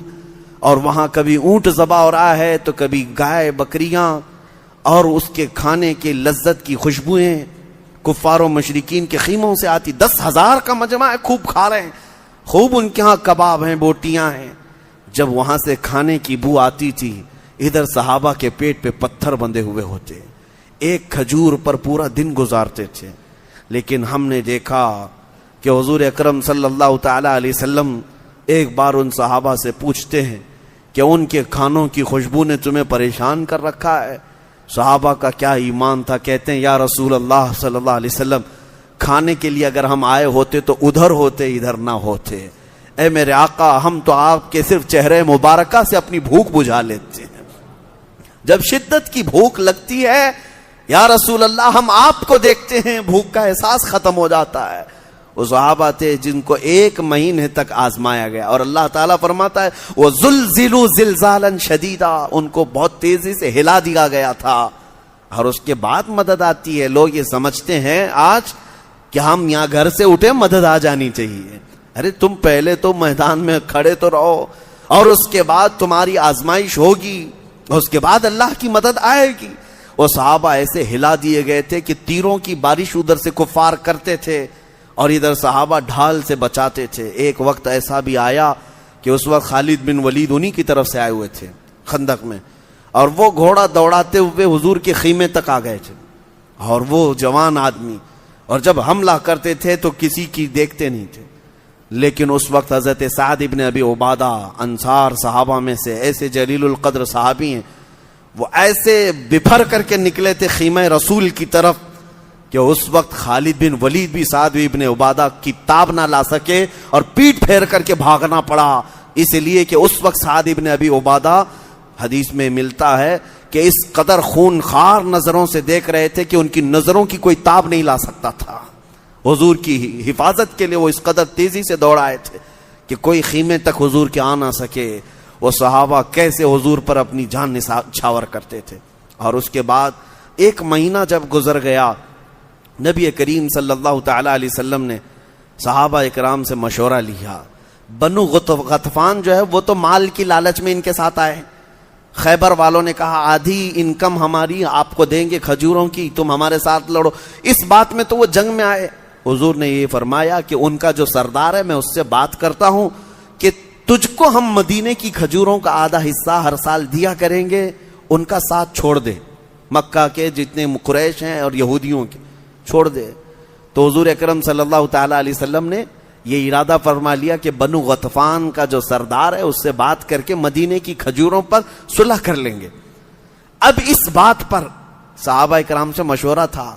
اور وہاں کبھی اونٹ ذبح ہو رہا ہے تو کبھی گائے بکریاں، اور اس کے کھانے کی لذت کی خوشبوئیں کفار و مشرکین کے خیموں سے آتی. 10,000 کا مجمع ہے، خوب کھا رہے ہیں، خوب ان کے ہاں کباب ہیں، بوٹیاں ہیں. جب وہاں سے کھانے کی بو آتی تھی، ادھر صحابہ کے پیٹ پہ پتھر بندھے ہوئے ہوتے، ایک کھجور پر پورا دن گزارتے تھے. لیکن ہم نے دیکھا کہ حضور اکرم صلی اللہ تعالی علیہ وسلم ایک بار ان صحابہ سے پوچھتے ہیں کہ ان کے کھانوں کی خوشبو نے تمہیں پریشان کر رکھا ہے؟ صحابہ کا کیا ایمان تھا، کہتے ہیں یا رسول اللہ صلی اللہ علیہ وسلم، کھانے کے لیے اگر ہم آئے ہوتے تو ادھر ہوتے، ادھر نہ ہوتے. اے میرے آقا، ہم تو آپ کے صرف چہرے مبارکہ سے اپنی بھوک بجھا لیتے ہیں. جب شدت کی بھوک لگتی ہے یا رسول اللہ، ہم آپ کو دیکھتے ہیں، بھوک کا احساس ختم ہو جاتا ہے. وہ صحابہ تھے جن کو 1 مہینے تک آزمایا گیا، اور اللہ تعالیٰ فرماتا ہے وہ زلزلوا زلزالا شدیدا، ان کو بہت تیزی سے ہلا دیا گیا تھا. اور اس کے بعد مدد آتی ہے. لوگ یہ سمجھتے ہیں آج کہ ہم یہاں گھر سے اٹھے مدد آ جانی چاہیے. ارے تم پہلے تو میدان میں کھڑے تو رہو، اور اس کے بعد تمہاری آزمائش ہوگی، اس کے بعد اللہ کی مدد آئے گی. وہ صحابہ ایسے ہلا دیے گئے تھے کہ تیروں کی بارش ادھر سے کفار کرتے تھے اور ادھر صحابہ ڈھال سے بچاتے تھے. ایک وقت ایسا بھی آیا کہ اس وقت خالد بن ولید انہی کی طرف سے آئے ہوئے تھے خندق میں، اور وہ گھوڑا دوڑاتے ہوئے حضور کے خیمے تک آ گئے تھے. اور وہ جوان آدمی، اور جب حملہ کرتے تھے تو کسی کی دیکھتے نہیں تھے. لیکن اس وقت حضرت سعد ابن ابی عبادہ انصار صحابہ میں سے ایسے جلیل القدر صحابی ہیں، وہ ایسے بپھر کر کے نکلے تھے خیمہ رسول کی طرف کہ اس وقت خالد بن ولید بھی سعد ابن عبادہ کی تاب نہ لا سکے اور پیٹ پھیر کر کے بھاگنا پڑا. اس لیے کہ اس وقت سعد ابن ابی عبادہ، حدیث میں ملتا ہے کہ اس قدر خون خار نظروں سے دیکھ رہے تھے کہ ان کی نظروں کی کوئی تاب نہیں لا سکتا تھا. حضور کی حفاظت کے لیے وہ اس قدر تیزی سے دوڑائے تھے کہ کوئی خیمے تک حضور کے آ نہ سکے. وہ صحابہ کیسے حضور پر اپنی جان نچھاور کرتے تھے. اور اس کے بعد 1 مہینہ جب گزر گیا، نبی کریم صلی اللہ تعالی علیہ وسلم نے صحابہ اکرام سے مشورہ لیا. بنو غطفان جو ہے وہ تو مال کی لالچ میں ان کے ساتھ آئے. خیبر والوں نے کہا آدھی انکم ہماری آپ کو دیں گے کھجوروں کی، تم ہمارے ساتھ لڑو. اس بات میں تو وہ جنگ میں آئے. حضور نے یہ فرمایا کہ ان کا جو سردار ہے میں اس سے بات کرتا ہوں کہ تجھ کو ہم مدینے کی کھجوروں کا آدھا حصہ ہر سال دیا کریں گے، ان کا ساتھ چھوڑ دے. مکہ کے جتنے قریش ہیں اور یہودیوں کے چھوڑ دے. تو حضور اکرم صلی اللہ تعالی علیہ وسلم نے یہ ارادہ فرما لیا کہ بنو غطفان کا جو سردار ہے اس سے بات کر کے مدینے کی کھجوروں پر صلح کر لیں گے. اب اس بات پر صحابہ اکرام سے مشورہ تھا.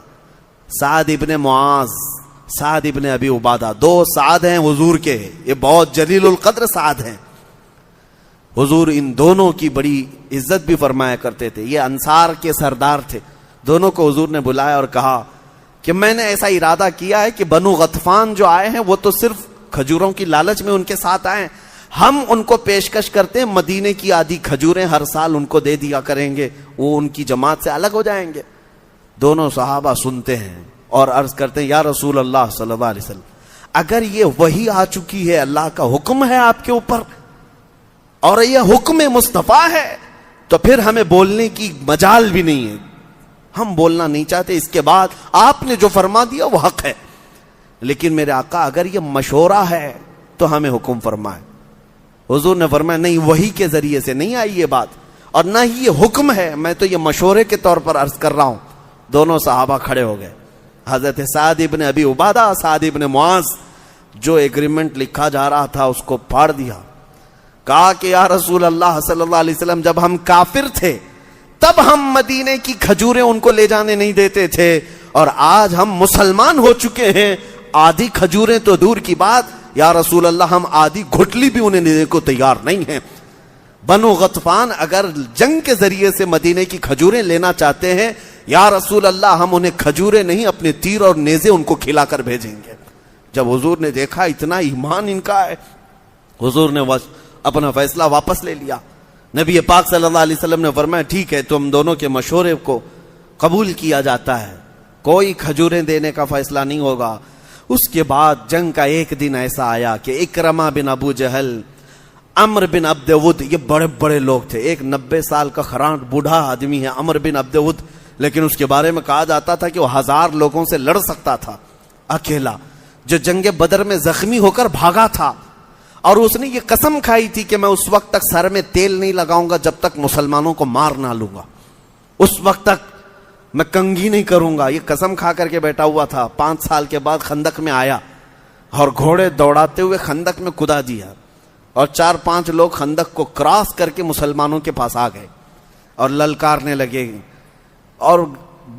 سعد ابن معاذ، سعد ابن ابی عبادہ، 2 سعد ہیں حضور کے، یہ بہت جلیل القدر سعد ہیں. حضور ان دونوں کی بڑی عزت بھی فرمایا کرتے تھے. یہ انصار کے سردار تھے. دونوں کو حضور نے بلایا اور کہا کہ میں نے ایسا ارادہ کیا ہے کہ بنو غطفان جو آئے ہیں وہ تو صرف کھجوروں کی لالچ میں ان کے ساتھ آئے ہیں، ہم ان کو پیشکش کرتے ہیں مدینے کی آدھی کھجوریں ہر سال ان کو دے دیا کریں گے، وہ ان کی جماعت سے الگ ہو جائیں گے. دونوں صحابہ سنتے ہیں اور عرض کرتے ہیں یا رسول اللہ صلی اللہ علیہ وسلم، اگر یہ وحی آ چکی ہے، اللہ کا حکم ہے آپ کے اوپر اور یہ حکم مصطفیٰ ہے، تو پھر ہمیں بولنے کی مجال بھی نہیں ہے، ہم بولنا نہیں چاہتے. اس کے بعد آپ نے جو فرما دیا وہ حق ہے. لیکن میرے آقا اگر یہ مشورہ ہے تو ہمیں حکم فرمائے. حضور نے فرمایا نہیں، وحی کے ذریعے سے نہیں آئی یہ بات، اور نہ ہی یہ حکم ہے، میں تو یہ مشورے کے طور پر عرض کر رہا ہوں۔ دونوں صحابہ کھڑے ہو گئے، حضرت سعد ابن ابی عبادہ، سعد ابن معاذ، جو ایگریمنٹ لکھا جا رہا تھا اس کو پھاڑ دیا، کہا کہ یا رسول اللہ صلی اللہ علیہ وسلم، جب ہم کافر تھے تب ہم مدینے کی کھجوریں ان کو لے جانے نہیں دیتے تھے، اور آج ہم مسلمان ہو چکے ہیں، آدھی کھجوریں تو دور کی بات، یا رسول اللہ ہم آدھی گھٹلی بھی انہیں دینے کو تیار نہیں ہیں۔ بنو غطفان اگر جنگ کے ذریعے سے مدینے کی کھجوریں لینا چاہتے ہیں، یا رسول اللہ ہم انہیں کھجوریں نہیں، اپنے تیر اور نیزے ان کو کھلا کر بھیجیں گے۔ جب حضور نے دیکھا اتنا ایمان ان کا ہے، حضور نے اپنا فیصلہ واپس لے لیا۔ نبی پاک صلی اللہ علیہ وسلم نے فرمایا ٹھیک ہے، تم دونوں کے مشورے کو قبول کیا جاتا ہے، کوئی کھجوریں دینے کا فیصلہ نہیں ہوگا۔ اس کے بعد جنگ کا ایک دن ایسا آیا کہ اکرمہ بن ابو جہل، عمر بن عبد ود، یہ بڑے بڑے لوگ تھے، ایک 90 سال کا خراٹ بوڑھا آدمی ہے عمر بن عبد ود، لیکن اس کے بارے میں کہا جاتا تھا کہ وہ 1000 لوگوں سے لڑ سکتا تھا اکیلا، جو جنگ بدر میں زخمی ہو کر بھاگا تھا، اور اس نے یہ قسم کھائی تھی کہ میں اس وقت تک سر میں تیل نہیں لگاؤں گا جب تک مسلمانوں کو مار نہ لوں گا، اس وقت تک میں کنگھی نہیں کروں گا، یہ قسم کھا کر کے بیٹھا ہوا تھا۔ 5 سال کے بعد خندق میں آیا اور گھوڑے دوڑاتے ہوئے خندق میں کدا دیا، اور 4-5 لوگ خندق کو کراس کر کے مسلمانوں کے پاس آ گئے اور للکارنے لگے اور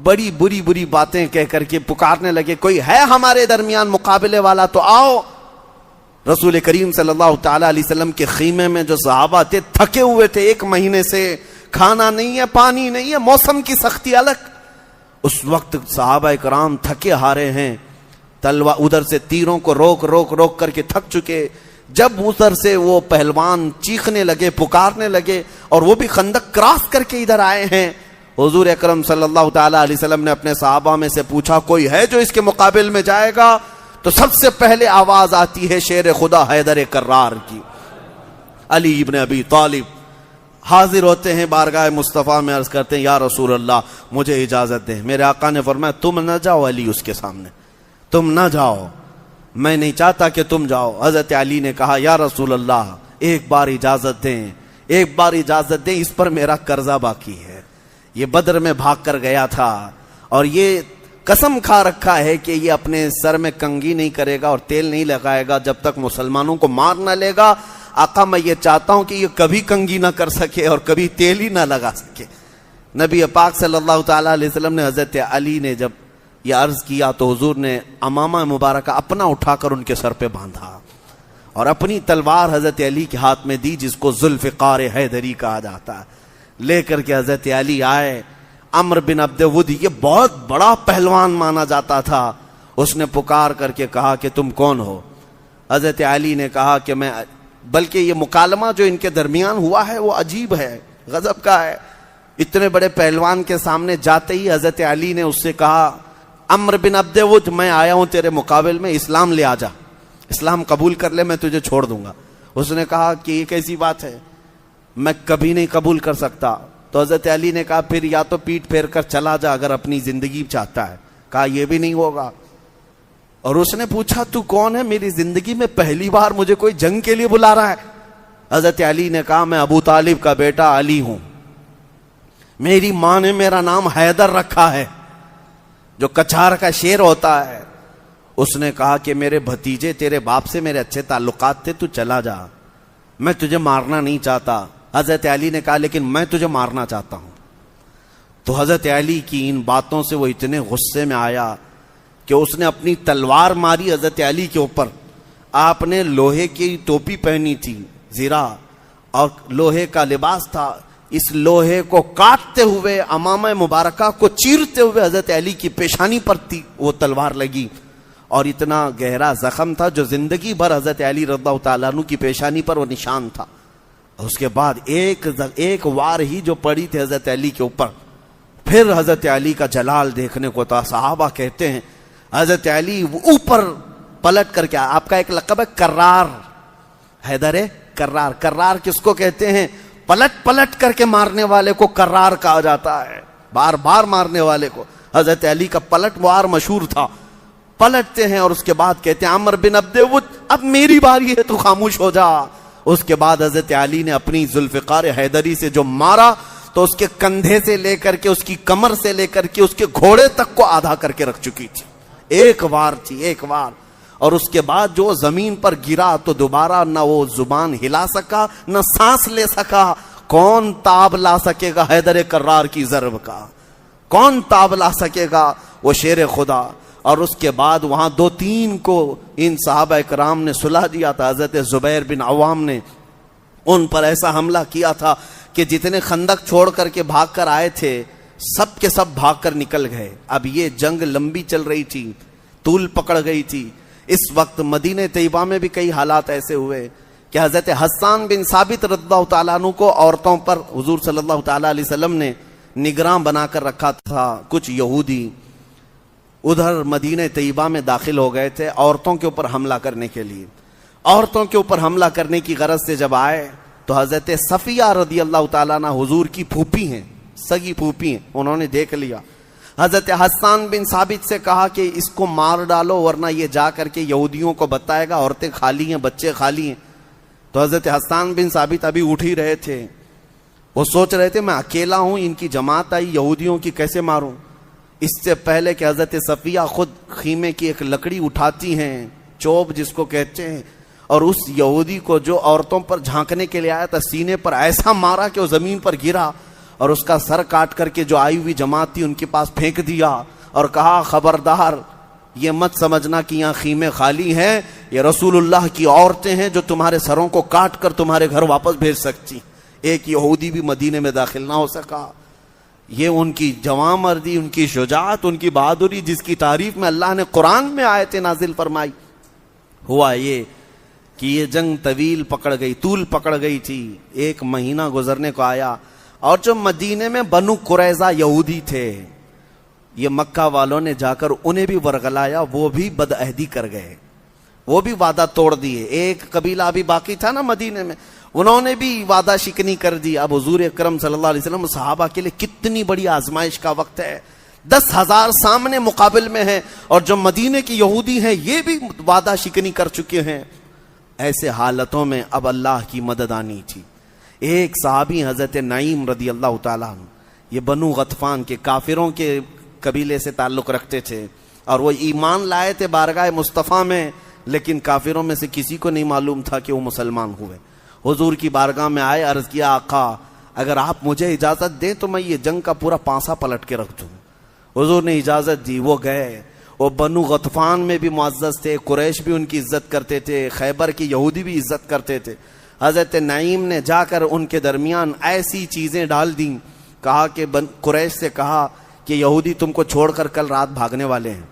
بڑی بری باتیں کہہ کر کے پکارنے لگے، کوئی ہے ہمارے درمیان مقابلے والا تو آؤ۔ رسول کریم صلی اللہ تعالی علیہ وسلم کے خیمے میں جو صحابہ تھے تھکے ہوئے تھے، 1 مہینے سے کھانا نہیں ہے، پانی نہیں ہے، موسم کی سختی الگ، اس وقت صحابہ کرام تھکے ہارے ہیں، تلوار ادھر سے تیروں کو روک کر کے تھک چکے، جب ادھر سے وہ پہلوان چیخنے لگے، پکارنے لگے، اور وہ بھی خندق کراس کر کے ادھر آئے ہیں، حضور اکرم صلی اللہ تعالی علیہ وسلم نے اپنے صحابہ میں سے پوچھا کوئی ہے جو اس کے مقابل میں جائے گا؟ تو سب سے پہلے آواز آتی ہے شیر خدا حیدر کرار کی، علی ابن ابی طالب حاضر ہوتے ہیں بارگاہ مصطفیٰ میں، عرض کرتے ہیں یا رسول اللہ مجھے اجازت دیں۔ میرے آقا نے فرمایا تم نہ جاؤ علی، اس کے سامنے تم نہ جاؤ، میں نہیں چاہتا کہ تم جاؤ۔ حضرت علی نے کہا یا رسول اللہ ایک بار اجازت دیں، ایک بار اجازت دیں، اس پر میرا قرضہ باقی ہے، یہ بدر میں بھاگ کر گیا تھا اور یہ قسم کھا رکھا ہے کہ یہ اپنے سر میں کنگھی نہیں کرے گا اور تیل نہیں لگائے گا جب تک مسلمانوں کو مار نہ لے گا۔ آقا میں یہ چاہتا ہوں کہ یہ کبھی کنگھی نہ کر سکے اور کبھی تیل ہی نہ لگا سکے۔ نبی پاک صلی اللہ تعالیٰ علیہ وسلم نے حضرت علی نے جب یہ عرض کیا تو حضور نے امامہ مبارکہ اپنا اٹھا کر ان کے سر پہ باندھا اور اپنی تلوار حضرت علی کے ہاتھ میں دی، جس کو ذوالفقار حیدری کہا جاتا ہے، لے کر کے حضرت علی آئے۔ عمر بن عبد ود یہ بہت بڑا پہلوان مانا جاتا تھا، اس نے پکار کر کے کہا کہ تم کون ہو؟ حضرت علی نے کہا کہ میں، بلکہ یہ مکالمہ جو ان کے درمیان ہوا ہے وہ عجیب ہے، غضب کا ہے۔ اتنے بڑے پہلوان کے سامنے جاتے ہی حضرت علی نے اس سے کہا عمر بن عبد ود میں آیا ہوں تیرے مقابل میں، اسلام لے آ جا، اسلام قبول کر لے، میں تجھے چھوڑ دوں گا۔ اس نے کہا کہ یہ کیسی بات ہے، میں کبھی نہیں قبول کر سکتا۔ تو حضرت علی نے کہا پھر یا تو پیٹ پھیر کر چلا جا اگر اپنی زندگی چاہتا ہے۔ کہا یہ بھی نہیں ہوگا۔ اور اس نے پوچھا تو کون ہے؟ میری زندگی میں پہلی بار مجھے کوئی جنگ کے لیے بلا رہا ہے۔ حضرت علی نے کہا میں ابو طالب کا بیٹا علی ہوں، میری ماں نے میرا نام حیدر رکھا ہے، جو کچھار کا شیر ہوتا ہے۔ اس نے کہا کہ میرے بھتیجے تیرے باپ سے میرے اچھے تعلقات تھے، تو چلا جا، میں تجھے مارنا نہیں چاہتا۔ حضرت علی نے کہا لیکن میں تجھے مارنا چاہتا ہوں۔ تو حضرت علی کی ان باتوں سے وہ اتنے غصے میں آیا کہ اس نے اپنی تلوار ماری حضرت علی کے اوپر۔ آپ نے لوہے کی ٹوپی پہنی تھی زرہ اور لوہے کا لباس تھا، اس لوہے کو کاٹتے ہوئے امامہ مبارکہ کو چیرتے ہوئے حضرت علی کی پیشانی پر وہ تلوار لگی، اور اتنا گہرا زخم تھا جو زندگی بھر حضرت علی رضی اللہ تعالیٰ عنہ کی پیشانی پر وہ نشان تھا۔ اس کے بعد ایک وار ہی جو پڑی تھی حضرت علی کے اوپر، پھر حضرت علی کا جلال دیکھنے کو تھا۔ صحابہ کہتے ہیں حضرت علی اوپر پلٹ کر کے، آپ کا ایک لقب ہے کرار، حیدر کرار۔ کرار کس کو کہتے ہیں؟ پلٹ پلٹ کر کے مارنے والے کو کرار کہا جاتا ہے، بار بار مارنے والے کو۔ حضرت علی کا پلٹ وار مشہور تھا۔ پلٹتے ہیں اور اس کے بعد کہتے ہیں عمر بن عبد ود اب میری باری ہے، تو خاموش ہو جا، اس کے بعد حضرت علی نے اپنی ذوالفقار حیدری سے جو مارا تو اس کے کندھے سے لے کر کے اس کی کمر سے لے کر کے اس کے گھوڑے تک کو آدھا کر کے رکھ چکی تھی. ایک وار تھی، ایک وار. اور اس کے بعد جو زمین پر گرا تو دوبارہ نہ وہ زبان ہلا سکا نہ سانس لے سکا. کون تاب لا سکے گا حیدر کرار کی ضرب کا؟ کون تاب لا سکے گا؟ وہ شیر خدا. اور اس کے بعد وہاں 2-3 کو ان صحابہ کرام نے سلا دیا تھا. حضرت زبیر بن عوام نے ان پر ایسا حملہ کیا تھا کہ جتنے خندق چھوڑ کر کے بھاگ کر آئے تھے سب کے سب بھاگ کر نکل گئے. اب یہ جنگ لمبی چل رہی تھی، طول پکڑ گئی تھی. اس وقت مدینہ طیبہ میں بھی کئی حالات ایسے ہوئے کہ حضرت حسان بن ثابت رضی اللہ تعالیٰ عنہ کو عورتوں پر حضور صلی اللہ تعالیٰ علیہ وسلم نے نگراں بنا کر رکھا تھا. کچھ یہودی ادھر مدینہ طیبہ میں داخل ہو گئے تھے عورتوں کے اوپر حملہ کرنے کے لیے. عورتوں کے اوپر حملہ کرنے کی غرض سے جب آئے تو حضرت صفیہ رضی اللہ تعالیٰ عنہ حضور کی پھوپھی ہیں، سگی پھوپھی ہیں، انہوں نے دیکھ لیا. حضرت حسان بن ثابت سے کہا کہ اس کو مار ڈالو ورنہ یہ جا کر کے یہودیوں کو بتائے گا عورتیں خالی ہیں، بچے خالی ہیں. تو حضرت حسان بن ثابت ابھی اٹھ ہی رہے تھے. وہ سوچ رہے تھے میں اکیلا ہوں، ان کی جماعت آئی یہودیوں کی، کیسے ماروں. اس سے پہلے کہ حضرت صفیہ خود خیمے کی ایک لکڑی اٹھاتی ہیں، چوب جس کو کہتے ہیں، اور اس یہودی کو جو عورتوں پر جھانکنے کے لیے آیا تھا سینے پر ایسا مارا کہ وہ زمین پر گرا اور اس کا سر کاٹ کر کے جو آئی ہوئی جماعت تھی ان کے پاس پھینک دیا اور کہا خبردار یہ مت سمجھنا کہ یہاں خیمے خالی ہیں، یہ رسول اللہ کی عورتیں ہیں جو تمہارے سروں کو کاٹ کر تمہارے گھر واپس بھیج سکتی. ایک یہودی بھی مدینے میں داخل نہ ہو سکا. یہ ان کی جواں مردی، ان کی شجاعت، ان کی بہادری جس کی تعریف میں اللہ نے قرآن میں آیتیں نازل فرمائی. ہوا یہ کہ یہ جنگ طویل پکڑ گئی، طول پکڑ گئی تھی. 1 مہینہ گزرنے کو آیا اور جو مدینے میں بنو قریظہ یہودی تھے یہ مکہ والوں نے جا کر انہیں بھی ورغلایا، وہ بھی بدعہدی کر گئے، وہ بھی وعدہ توڑ دیے. ایک قبیلہ ابھی باقی تھا نا مدینے میں، انہوں نے بھی وعدہ شکنی کر دی. اب حضور اکرم صلی اللہ علیہ وسلم صحابہ کے لیے کتنی بڑی آزمائش کا وقت ہے. 10,000 سامنے مقابل میں ہیں اور جو مدینے کی یہودی ہیں یہ بھی وعدہ شکنی کر چکے ہیں. ایسے حالتوں میں اب اللہ کی مدد آنی تھی. ایک صحابی حضرت نعیم رضی اللہ تعالیٰ عنہ، یہ بنو غطفان کے کافروں کے قبیلے سے تعلق رکھتے تھے اور وہ ایمان لائے تھے بارگاہ مصطفیٰ میں، لیکن کافروں میں سے کسی کو نہیں معلوم تھا کہ وہ مسلمان ہوئے. حضور کی بارگاہ میں آئے، عرض کیا آقا اگر آپ مجھے اجازت دیں تو میں یہ جنگ کا پورا پانسا پلٹ کے رکھ دوں. حضور نے اجازت دی. وہ گئے. وہ بنو غطفان میں بھی معزز تھے، قریش بھی ان کی عزت کرتے تھے، خیبر کی یہودی بھی عزت کرتے تھے. حضرت نعیم نے جا کر ان کے درمیان ایسی چیزیں ڈال دیں، کہا کہ قریش سے کہا کہ یہودی تم کو چھوڑ کر کل رات بھاگنے والے ہیں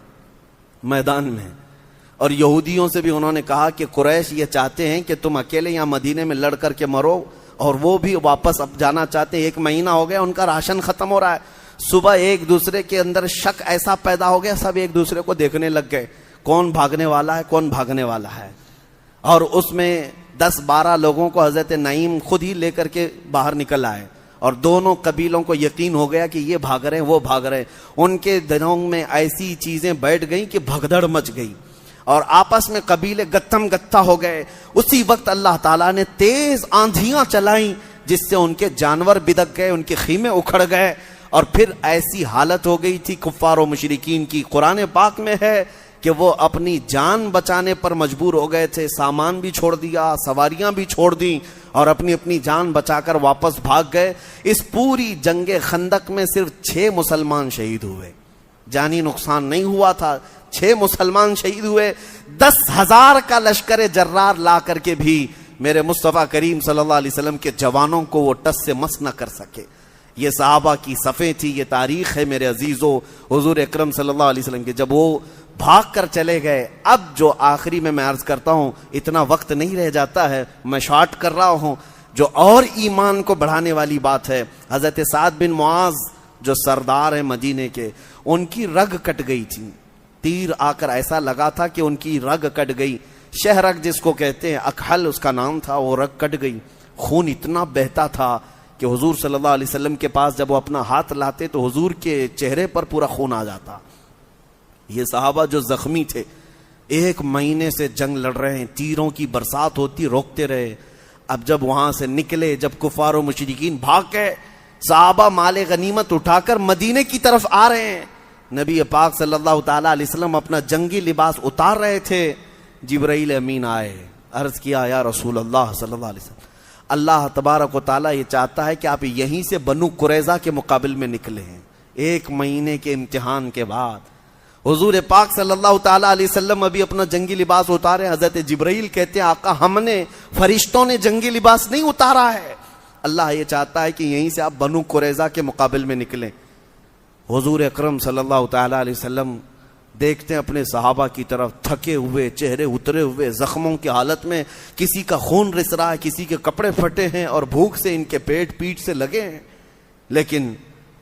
میدان میں. اور یہودیوں سے بھی انہوں نے کہا کہ قریش یہ چاہتے ہیں کہ تم اکیلے یہاں مدینے میں لڑ کر کے مرو، اور وہ بھی واپس اب جانا چاہتے ہیں. 1 مہینہ ہو گیا، ان کا راشن ختم ہو رہا ہے. صبح ایک دوسرے کے اندر شک ایسا پیدا ہو گیا، سب ایک دوسرے کو دیکھنے لگ گئے کون بھاگنے والا ہے، کون بھاگنے والا ہے. اور اس میں 10-12 لوگوں کو حضرت نعیم خود ہی لے کر کے باہر نکل آئے اور دونوں قبیلوں کو یقین ہو گیا کہ یہ بھاگ رہے ہیں، وہ بھاگ رہے ہیں. ان کے دلوں میں ایسی چیزیں بیٹھ گئیں کہ بھگدڑ مچ گئی اور آپس میں قبیلے گتھم گتھا ہو گئے. اسی وقت اللہ تعالیٰ نے تیز آندھیاں چلائیں جس سے ان کے جانور بدک گئے، ان کے خیمے اکھڑ گئے اور پھر ایسی حالت ہو گئی تھی کفار و مشرکین کی. قرآن پاک میں ہے کہ وہ اپنی جان بچانے پر مجبور ہو گئے تھے، سامان بھی چھوڑ دیا، سواریاں بھی چھوڑ دیں اور اپنی جان بچا کر واپس بھاگ گئے. اس پوری جنگ خندق میں صرف 6 مسلمان شہید ہوئے، جانی نقصان نہیں ہوا تھا. 6 مسلمان شہید ہوئے. 10,000 کا لشکر جرار لا کر کے بھی میرے مصطفیٰ کریم صلی اللہ علیہ وسلم کے جوانوں کو وہ ٹس سے مس نہ کر سکے. یہ صحابہ کی صفیں تھی، یہ تاریخ ہے میرے عزیزو. حضور اکرم صلی اللہ علیہ وسلم کے جب وہ بھاگ کر چلے گئے، اب جو آخری میں عرض کرتا ہوں، اتنا وقت نہیں رہ جاتا ہے، میں شارٹ کر رہا ہوں. جو اور ایمان کو بڑھانے والی بات ہے، حضرت سعد بن معاذ جو سردار ہیں مدینے کے، ان کی رگ کٹ گئی تھی. تیر آ کر ایسا لگا تھا کہ ان کی رگ کٹ گئی. شہرگ جس کو کہتے ہیں، اکحل اس کا نام تھا، وہ رگ کٹ گئی. خون اتنا بہتا تھا کہ حضور صلی اللہ علیہ وسلم کے پاس جب وہ اپنا ہاتھ لاتے تو حضور کے چہرے پر پورا خون آ جاتا. یہ صحابہ جو زخمی تھے، 1 مہینے سے جنگ لڑ رہے ہیں، تیروں کی برسات ہوتی، روکتے رہے. اب جب وہاں سے نکلے، جب کفار و مشرکین بھاگ گئے، صحابہ مال غنیمت اٹھا کر مدینے کی طرف آ رہے ہیں، نبی پاک صلی اللہ تعالیٰ علیہ وسلم اپنا جنگی لباس اتار رہے تھے، جبرائیل امین آئے، عرض کیا یا رسول اللہ صلی اللہ علیہ وسلم، اللہ تبارک و تعالیٰ یہ چاہتا ہے کہ آپ یہیں سے بنو قریظہ کے مقابل میں نکلے ہیں، 1 مہینے کے امتحان کے بعد۔ حضور پاک صلی اللہ تعالیٰ علیہ وسلم ابھی اپنا جنگی لباس اتارے، حضرت جبرائیل کہتے ہیں آقا ہم نے، فرشتوں نے جنگی لباس نہیں اتارا ہے، اللہ یہ چاہتا ہے کہ یہیں سے آپ بنو قریظہ کے مقابل میں نکلیں۔ حضور اکرم صلی اللہ تعالیٰ علیہ وسلم دیکھتے ہیں اپنے صحابہ کی طرف، تھکے ہوئے، چہرے اترے ہوئے، زخموں کی حالت میں، کسی کا خون رس رہا ہے، کسی کے کپڑے پھٹے ہیں اور بھوک سے ان کے پیٹ سے لگے ہیں، لیکن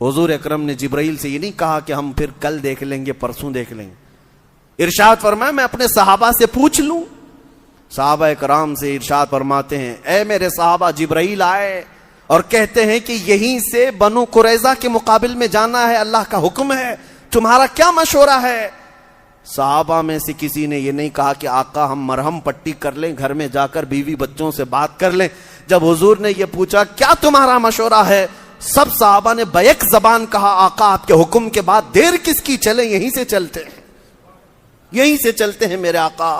حضور اکرم نے جبرائیل سے یہ نہیں کہا کہ ہم پھر کل دیکھ لیں گے، پرسوں دیکھ لیں گے، ارشاد فرمایا میں اپنے صحابہ سے پوچھ لوں۔ صحابہ کرام سے ارشاد فرماتے ہیں اے میرے صحابہ، جبرائیل آئے اور کہتے ہیں کہ یہیں سے بنو قریظہ کے مقابل میں جانا ہے، اللہ کا حکم ہے، تمہارا کیا مشورہ ہے؟ صحابہ میں سے کسی نے یہ نہیں کہا کہ آقا ہم مرہم پٹی کر لیں، گھر میں جا کر بیوی بچوں سے بات کر لیں۔ جب حضور نے یہ پوچھا کیا تمہارا مشورہ ہے، سب صحابہ نے بیک زبان کہا آقا آپ کے حکم کے بعد دیر کس کی، چلیں یہیں سے چلتے ہیں، یہیں سے چلتے ہیں میرے آقا،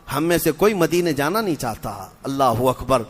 ہم میں سے کوئی مدینے جانا نہیں چاہتا۔ اللہ اکبر،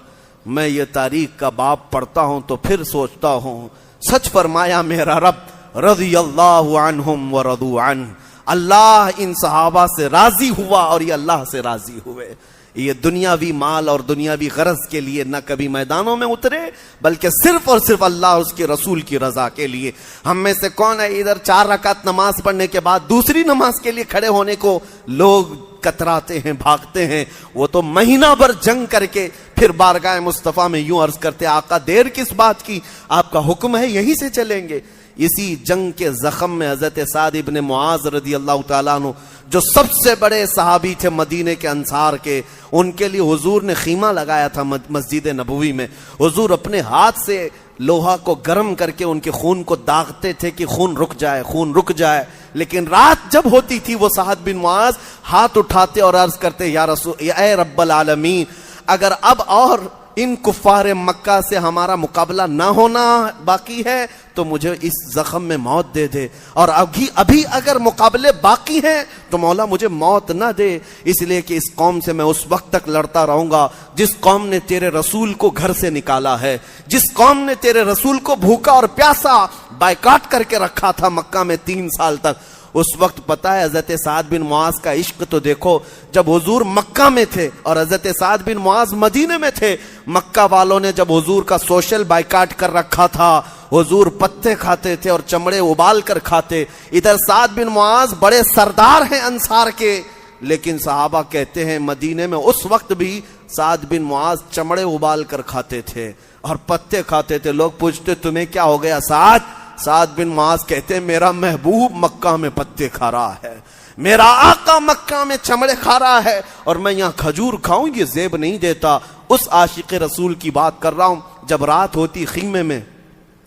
میں یہ تاریخ کا باب پڑھتا ہوں تو پھر سوچتا ہوں سچ فرمایا میرا رب، رضی اللہ عنہم ورضوا عنہ، اللہ ان صحابہ سے راضی ہوا اور یہ اللہ سے راضی ہوئے۔ یہ دنیاوی مال اور دنیاوی غرض کے لیے نہ کبھی میدانوں میں اترے، بلکہ صرف اور صرف اللہ اور اس کے رسول کی رضا کے لیے۔ ہم میں سے کون ہے ادھر 4 رکعت نماز پڑھنے کے بعد دوسری نماز کے لیے کھڑے ہونے کو لوگ کتراتے ہیں، بھاگتے ہیں؟ وہ تو مہینہ بھر جنگ کر کے پھر بارگاہ مصطفیٰ میں یوں عرض کرتے آقا دیر کس بات کی، آپ کا حکم ہے یہیں سے چلیں گے۔ اسی جنگ کے زخم میں حضرت سعد ابن معاذ رضی اللہ تعالیٰ عنہ، جو سب سے بڑے صحابی تھے مدینے کے انصار کے، ان کے لیے حضور نے خیمہ لگایا تھا مسجد نبوی میں، حضور اپنے ہاتھ سے لوہا کو گرم کر کے ان کے خون کو داغتے تھے کہ خون رک جائے، خون رک جائے، لیکن رات جب ہوتی تھی وہ سعد بن معاذ ہاتھ اٹھاتے اور عرض کرتے یا رسول، اے رب العالمین، اگر اب اور ان کفار مکہ سے ہمارا مقابلہ نہ ہونا باقی ہے تو مجھے اس زخم میں موت دے دے، اور ابھی اگر مقابلے باقی ہیں تو مولا مجھے موت نہ دے، اس لیے کہ اس قوم سے میں اس وقت تک لڑتا رہوں گا جس قوم نے تیرے رسول کو گھر سے نکالا ہے، جس قوم نے تیرے رسول کو بھوکا اور پیاسا بائیکاٹ کر کے رکھا تھا مکہ میں 3 سال تک۔ اس وقت پتہ ہے حضرت سعد بن معاذ کا عشق تو دیکھو، جب حضور مکہ میں تھے اور حضرت سعد بن معاذ مدینے میں تھے، مکہ والوں نے جب حضور کا سوشل بائیکاٹ کر رکھا تھا، حضور پتے کھاتے تھے اور چمڑے ابال کر کھاتے، ادھر سعد بن معاذ بڑے سردار ہیں انصار کے، لیکن صحابہ کہتے ہیں مدینے میں اس وقت بھی سعد بن معاذ چمڑے ابال کر کھاتے تھے اور پتے کھاتے تھے۔ لوگ پوچھتے تمہیں کیا ہو گیا سعد بن معاذ کہتے ہیں میرا محبوب مکہ میں پتے کھا رہا ہے، میرا آقا مکہ میں چمڑے کھا رہا ہے اور میں یہاں کھجور کھاؤں یہ زیب نہیں دیتا۔ اس عاشق رسول کی بات کر رہا ہوں، جب رات ہوتی خیمے میں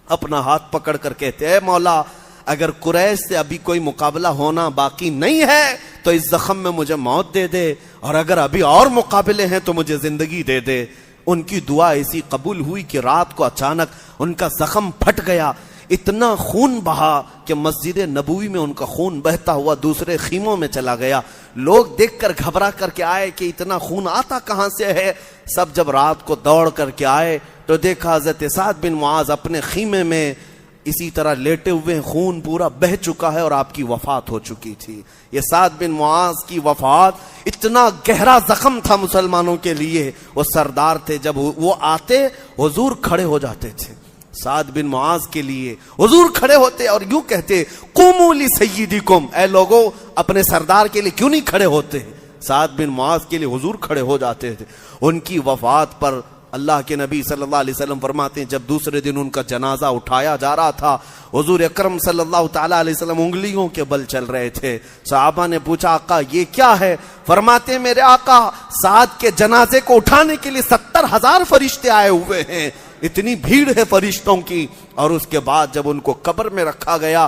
اپنا ہاتھ پکڑ کر کہتے اے مولا اگر قریش سے ابھی کوئی مقابلہ ہونا باقی نہیں ہے تو اس زخم میں مجھے موت دے دے، اور اگر ابھی اور مقابلے ہیں تو مجھے زندگی دے دے۔ ان کی دعا ایسی قبول ہوئی کہ رات کو اچانک ان کا زخم پھٹ گیا، اتنا خون بہا کہ مسجد نبوی میں ان کا خون بہتا ہوا دوسرے خیموں میں چلا گیا۔ لوگ دیکھ کر گھبرا کر کے آئے کہ اتنا خون آتا کہاں سے ہے۔ سب جب رات کو دوڑ کر کے آئے تو دیکھا حضرت سعد بن معاذ اپنے خیمے میں اسی طرح لیٹے ہوئے، خون پورا بہہ چکا ہے اور آپ کی وفات ہو چکی تھی۔ یہ سعد بن معاذ کی وفات اتنا گہرا زخم تھا مسلمانوں کے لیے، وہ سردار تھے، جب وہ آتے حضور کھڑے ہو جاتے تھے۔ سعد بن معاذ کے لیے حضور کھڑے ہوتے اور یوں کہتے قوموا لسیدکم، اے لوگو اپنے سردار کے لیے کیوں نہیں کھڑے ہوتے؟ سعد بن معاذ کے لیے حضور کھڑے ہو جاتے تھے۔ ان کی وفات پر اللہ کے نبی صلی اللہ علیہ وسلم فرماتے ہیں جب دوسرے دن ان کا جنازہ اٹھایا جا رہا تھا، حضور اکرم صلی اللہ تعالیٰ علیہ وسلم انگلیوں کے بل چل رہے تھے۔ صحابہ نے پوچھا آقا یہ کیا ہے؟ فرماتے ہیں میرے آقا سعد کے جنازے کو اٹھانے کے لیے 70,000 فرشتے آئے ہوئے ہیں، اتنی بھیڑ ہے فرشتوں کی۔ اور اس کے بعد جب ان کو قبر میں رکھا گیا،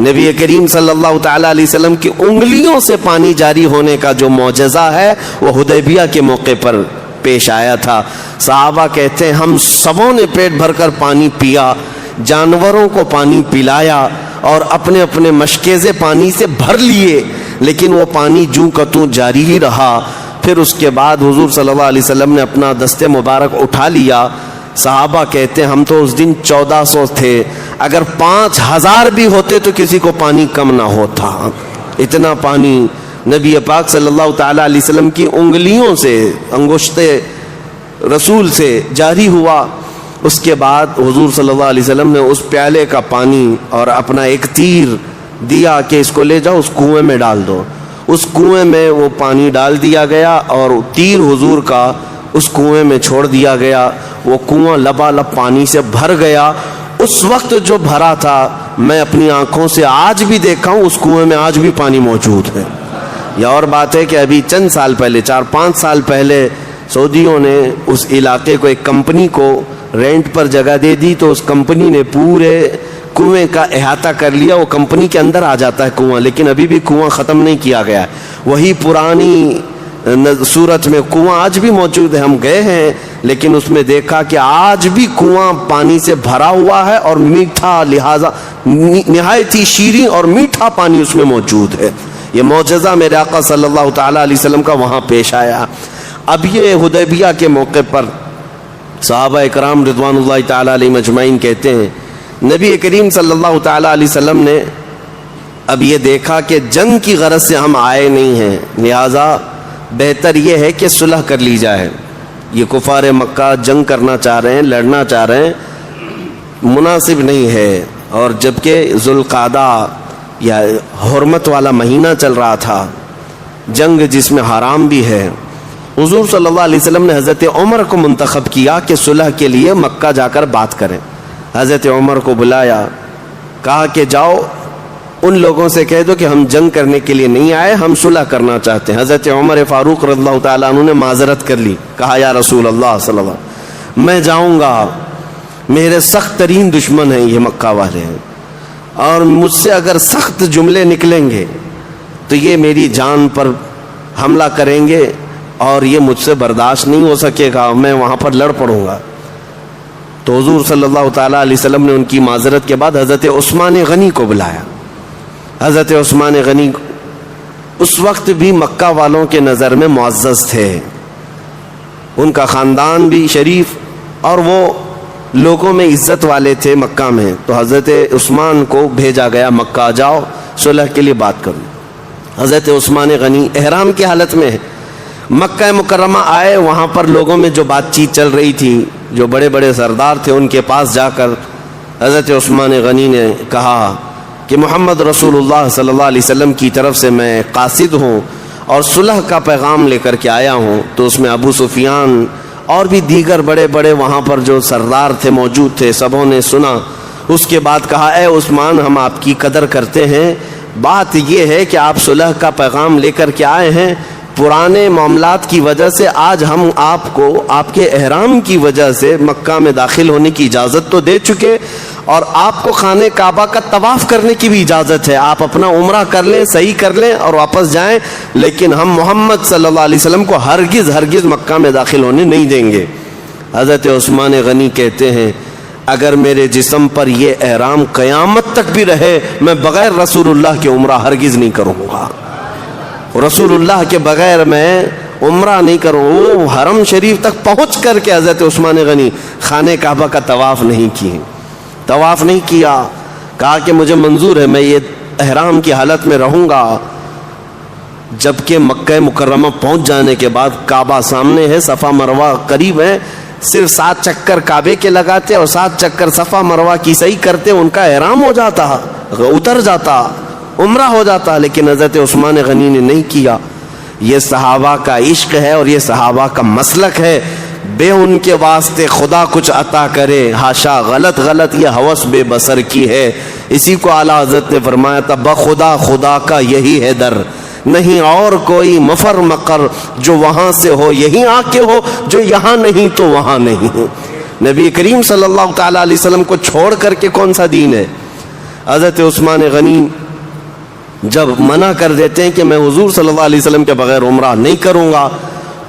نبی کریم صلی اللہ تعالی علیہ وسلم کی انگلیوں سے پانی جاری ہونے کا جو معجزہ ہے وہ حدیبیہ کے موقع پر پیش آیا تھا. صحابہ کہتے ہیں ہم سبوں نے پیٹ بھر کر پانی پیا، جانوروں کو پانی پلایا اور اپنے اپنے مشکیزے پانی سے بھر لیے، لیکن وہ پانی جوں کا توں جاری ہی رہا. پھر اس کے بعد حضور صلی اللہ علیہ وسلم نے اپنا دست مبارک اٹھا لیا. صحابہ کہتے ہیں ہم تو اس دن 1400 تھے، اگر 5000 بھی ہوتے تو کسی کو پانی کم نہ ہوتا. اتنا پانی نبی پاک صلی اللہ تعالی علیہ وسلم کی انگلیوں سے، انگشت رسول سے جاری ہوا. اس کے بعد حضور صلی اللہ علیہ وسلم نے اس پیالے کا پانی اور اپنا ایک تیر دیا کہ اس کو لے جاؤ اس کنویں میں ڈال دو. اس کنویں میں وہ پانی ڈال دیا گیا اور تیر حضور کا اس کنویں میں چھوڑ دیا گیا. وہ کنواں لبالب پانی سے بھر گیا. اس وقت جو بھرا تھا میں اپنی آنکھوں سے آج بھی دیکھا ہوں، اس کنویں میں آج بھی پانی موجود ہے. یہ اور بات ہے کہ ابھی چند سال پہلے، 4-5 سال پہلے سعودیوں نے اس علاقے کو ایک کمپنی کو رینٹ پر جگہ دے دی، تو اس کمپنی نے پورے کنویں کا احاطہ کر لیا. وہ کمپنی کے اندر آ جاتا ہے کنواں، لیکن ابھی بھی کنواں ختم نہیں کیا گیا ہے. وہی پرانی صورت میں کنواں آج بھی موجود ہے. ہم گئے ہیں لیکن اس میں دیکھا کہ آج بھی کنواں پانی سے بھرا ہوا ہے اور میٹھا، لہذا نہایت ہی شیریں اور میٹھا پانی اس میں موجود ہے. یہ معجزہ میرے آقا صلی اللہ تعالی علیہ وسلم کا وہاں پیش آیا. اب یہ حدیبیہ کے موقع پر صحابہ اکرام رضوان اللہ تعالی علیہم اجمعین کہتے ہیں نبی کریم صلی اللہ تعالی علیہ وسلم نے اب یہ دیکھا کہ جنگ کی غرض سے ہم آئے نہیں ہیں، لہذا بہتر یہ ہے کہ صلح کر لی جائے. یہ کفار مکہ جنگ کرنا چاہ رہے ہیں، لڑنا چاہ رہے ہیں، مناسب نہیں ہے. اور جبکہ ذوالقعدہ یا حرمت والا مہینہ چل رہا تھا، جنگ جس میں حرام بھی ہے. حضور صلی اللہ علیہ وسلم نے حضرت عمر کو منتخب کیا کہ صلح کے لیے مکہ جا کر بات کریں. حضرت عمر کو بلایا، کہا کہ جاؤ ان لوگوں سے کہہ دو کہ ہم جنگ کرنے کے لیے نہیں آئے، ہم صلح کرنا چاہتے ہیں. حضرت عمر فاروق رضی اللہ تعالیٰ عنہ نے معذرت کر لی. کہا یا رسول اللہ صلی اللہ علیہ وسلم میں جاؤں گا، میرے سخت ترین دشمن ہیں یہ مکہ والے ہیں، اور مجھ سے اگر سخت جملے نکلیں گے تو یہ میری جان پر حملہ کریں گے اور یہ مجھ سے برداشت نہیں ہو سکے گا، میں وہاں پر لڑ پڑوں گا. تو حضور صلی اللہ تعالیٰ علیہ وسلم نے ان کی معذرت کے بعد حضرت عثمان غنی کو بلایا. حضرت عثمان غنی اس وقت بھی مکہ والوں کے نظر میں معزز تھے، ان کا خاندان بھی شریف اور وہ لوگوں میں عزت والے تھے مکہ میں. تو حضرت عثمان کو بھیجا گیا مکہ، جاؤ صلح کے لیے بات کرو. حضرت عثمان غنی احرام کی حالت میں مکہ مکرمہ آئے. وہاں پر لوگوں میں جو بات چیت چل رہی تھی، جو بڑے بڑے سردار تھے، ان کے پاس جا کر حضرت عثمان غنی نے کہا کہ محمد رسول اللہ صلی اللہ علیہ وسلم کی طرف سے میں قاصد ہوں اور صلح کا پیغام لے کر کے آیا ہوں. تو اس میں ابو سفیان اور بھی دیگر بڑے بڑے وہاں پر جو سردار تھے موجود تھے، سبوں نے سنا. اس کے بعد کہا اے عثمان ہم آپ کی قدر کرتے ہیں، بات یہ ہے کہ آپ صلح کا پیغام لے کر کے آئے ہیں، پرانے معاملات کی وجہ سے آج ہم آپ کو آپ کے احرام کی وجہ سے مکہ میں داخل ہونے کی اجازت تو دے چکے اور آپ کو خانہ کعبہ کا طواف کرنے کی بھی اجازت ہے، آپ اپنا عمرہ کر لیں، صحیح کر لیں اور واپس جائیں، لیکن ہم محمد صلی اللہ علیہ وسلم کو ہرگز مکہ میں داخل ہونے نہیں دیں گے. حضرت عثمان غنی کہتے ہیں اگر میرے جسم پر یہ احرام قیامت تک بھی رہے میں بغیر رسول اللہ کے عمرہ ہرگز نہیں کروں گا، رسول اللہ کے بغیر میں عمرہ نہیں کروں. وہ حرم شریف تک پہنچ کر کے حضرت عثمان غنی خانہ کعبہ کا طواف نہیں کیا. کہا کہ مجھے منظور ہے، میں یہ احرام کی حالت میں رہوں گا. جبکہ مکہ مکرمہ پہنچ جانے کے بعد کعبہ سامنے ہے، صفا مروہ قریب ہے، صرف 7 چکر کعبے کے لگاتے اور 7 چکر صفا مروہ کی صحیح کرتے، ان کا احرام ہو جاتا، اتر جاتا، عمرہ ہو جاتا. لیکن حضرت عثمان غنی نے نہیں کیا. یہ صحابہ کا عشق ہے اور یہ صحابہ کا مسلک ہے. بے ان کے واسطے خدا کچھ عطا کرے، ہاشا غلط یہ ہوس بے بسر کی ہے. اسی کو اعلیٰ حضرت نے فرمایا تھا بخدا خدا کا یہی ہے در، نہیں اور کوئی مفر مقر، جو وہاں سے ہو یہیں آ کے ہو، جو یہاں نہیں تو وہاں نہیں. نبی کریم صلی اللہ تعالیٰ علیہ وسلم کو چھوڑ کر کے کون سا دین ہے؟ حضرت عثمان غنی جب منع کر دیتے ہیں کہ میں حضور صلی اللہ علیہ وسلم کے بغیر عمرہ نہیں کروں گا،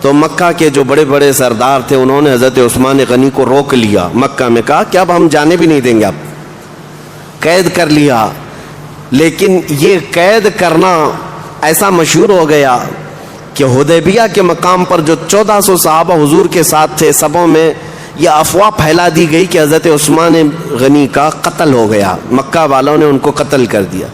تو مکہ کے جو بڑے بڑے سردار تھے انہوں نے حضرت عثمان غنی کو روک لیا مکہ میں، کہا کہ اب ہم جانے بھی نہیں دیں گے، اب قید کر لیا. لیکن یہ قید کرنا ایسا مشہور ہو گیا کہ حدیبیہ کے مقام پر جو 1400 صحابہ حضور کے ساتھ تھے، سبوں میں یہ افواہ پھیلا دی گئی کہ حضرت عثمان غنی کا قتل ہو گیا، مکہ والوں نے ان کو قتل کر دیا.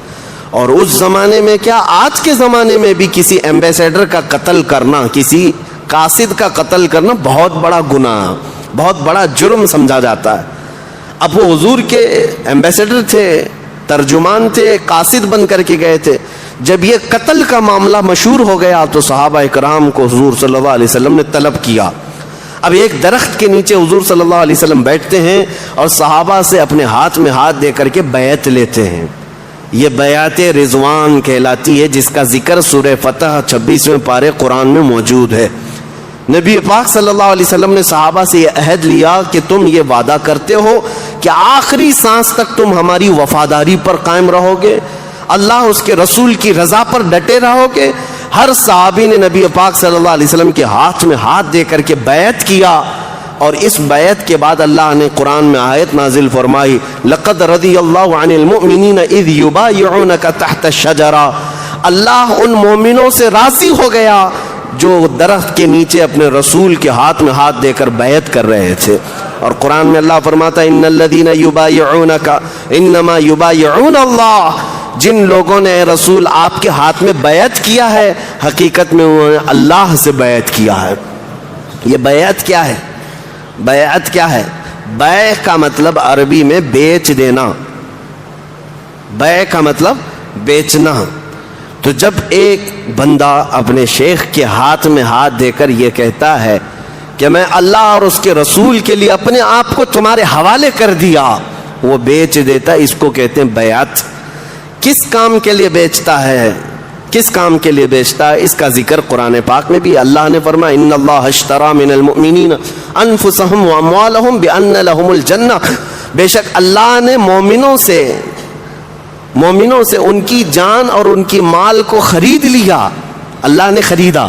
اور اس زمانے میں کیا، آج کے زمانے میں بھی کسی ایمبیسیڈر کا قتل کرنا، کسی قاصد کا قتل کرنا بہت بڑا گناہ، بہت بڑا جرم سمجھا جاتا ہے. اب وہ حضور کے ایمبیسیڈر تھے، ترجمان تھے، قاصد بن کر کے گئے تھے. جب یہ قتل کا معاملہ مشہور ہو گیا تو صحابہ اکرام کو حضور صلی اللہ علیہ وسلم نے طلب کیا. اب ایک درخت کے نیچے حضور صلی اللہ علیہ وسلم بیٹھتے ہیں اور صحابہ سے اپنے ہاتھ میں ہاتھ دے کر کے بیعت لیتے ہیں. یہ بیعت رضوان کہلاتی ہے، جس کا ذکر سورہ فتح 26ویں پارے قرآن میں موجود ہے. نبی پاک صلی اللہ علیہ وسلم نے صحابہ سے یہ عہد لیا کہ تم یہ وعدہ کرتے ہو کہ آخری سانس تک تم ہماری وفاداری پر قائم رہو گے، اللہ اس کے رسول کی رضا پر ڈٹے رہو گے. ہر صحابی نے نبی پاک صلی اللہ علیہ وسلم کے ہاتھ میں ہاتھ دے کر کے بیعت کیا. اور اس بیعت کے بعد اللہ نے قرآن میں آیت نازل فرمائی، لقد رضی اللہ عن المؤمنین اذ یبایعونک تحت الشجرہ، اللہ ان مومنوں سے راضی ہو گیا جو درخت کے نیچے اپنے رسول کے ہاتھ میں ہاتھ دے کر بیعت کر رہے تھے. اور قرآن میں اللہ فرماتا ہے ان الذین یبایعونک انما یبایعون اللہ، جن لوگوں نے اے رسول آپ کے ہاتھ میں بیعت کیا ہے حقیقت میں انہوں نے اللہ سے بیعت کیا ہے. یہ بیعت کیا ہے؟ بیعت کیا ہے؟ بیع کا مطلب عربی میں بیچ دینا، بیع کا مطلب بیچنا. تو جب ایک بندہ اپنے شیخ کے ہاتھ میں ہاتھ دے کر یہ کہتا ہے کہ میں اللہ اور اس کے رسول کے لیے اپنے آپ کو تمہارے حوالے کر دیا، وہ بیچ دیتا، اس کو کہتے ہیں بیعت. کس کام کے لیے بیچتا ہے؟ کس کام کے لیے بیچتا ہے؟ اس کا ذکر قرآن پاک میں بھی اللہ نے فرمایا ان اللہ اشترى من المؤمنین انفسهم واموالهم بان لهم الجنہ، بے شک اللہ نے مومنوں سے ان کی جان اور ان کی مال کو خرید لیا. اللہ نے خریدا،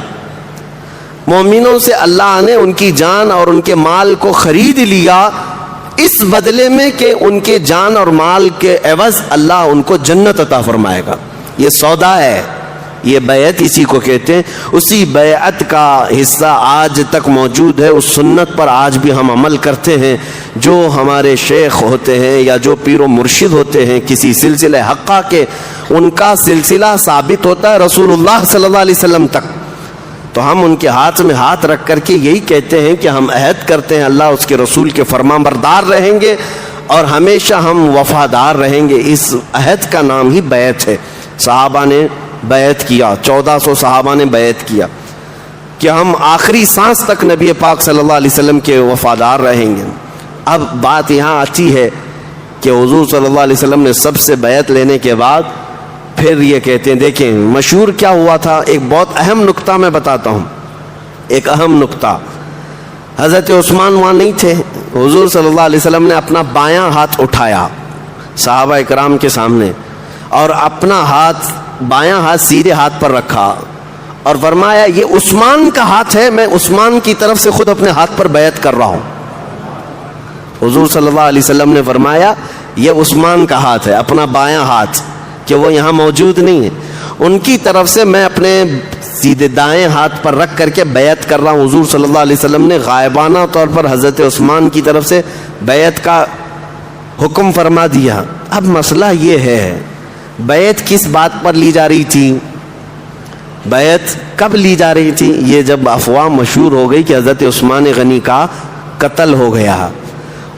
مومنوں سے اللہ نے ان کی جان اور ان کے مال کو خرید لیا، اس بدلے میں کہ ان کے جان اور مال کے عوض اللہ ان کو جنت عطا فرمائے گا. یہ سودا ہے، یہ بیعت اسی کو کہتے ہیں. اسی بیعت کا حصہ آج تک موجود ہے، اس سنت پر آج بھی ہم عمل کرتے ہیں. جو ہمارے شیخ ہوتے ہیں یا جو پیر و مرشد ہوتے ہیں کسی سلسلہ حقہ کے، ان کا سلسلہ ثابت ہوتا ہے رسول اللہ صلی اللہ علیہ وسلم تک، تو ہم ان کے ہاتھ میں ہاتھ رکھ کر کے یہی کہتے ہیں کہ ہم عہد کرتے ہیں اللہ اس کے رسول کے فرمان بردار رہیں گے اور ہمیشہ ہم وفادار رہیں گے. اس عہد کا نام ہی بیعت ہے. صحابہ نے بیعت کیا، 1400 صحابہ نے بیعت کیا کہ ہم آخری سانس تک نبی پاک صلی اللہ علیہ وسلم کے وفادار رہیں گے. اب بات یہاں آتی ہے کہ حضور صلی اللہ علیہ وسلم نے سب سے بیعت لینے کے بعد پھر یہ کہتے ہیں، دیکھیں مشہور کیا ہوا تھا. ایک بہت اہم نقطہ میں بتاتا ہوں، ایک اہم نقطہ. حضرت عثمان وہاں نہیں تھے، حضور صلی اللہ علیہ وسلم نے اپنا بایاں ہاتھ اٹھایا صحابہ اکرام کے سامنے اور اپنا ہاتھ، بایاں ہاتھ سیدھے ہاتھ پر رکھا اور فرمایا یہ عثمان کا ہاتھ ہے، میں عثمان کی طرف سے خود اپنے ہاتھ پر بیعت کر رہا ہوں. حضور صلی اللہ علیہ وسلم نے فرمایا یہ عثمان کا ہاتھ ہے، اپنا بایاں ہاتھ، کہ وہ یہاں موجود نہیں ہے، ان کی طرف سے میں اپنے سیدھے دائیں ہاتھ پر رکھ کر کے بیعت کر رہا ہوں. حضور صلی اللہ علیہ وسلم نے غائبانہ طور پر حضرت عثمان کی طرف سے بیعت کا حکم فرما دیا. اب مسئلہ یہ ہے بیعت کس بات پر لی جا رہی تھی؟ بیعت کب لی جا رہی تھی؟ یہ جب افواہ مشہور ہو گئی کہ حضرت عثمان غنی کا قتل ہو گیا،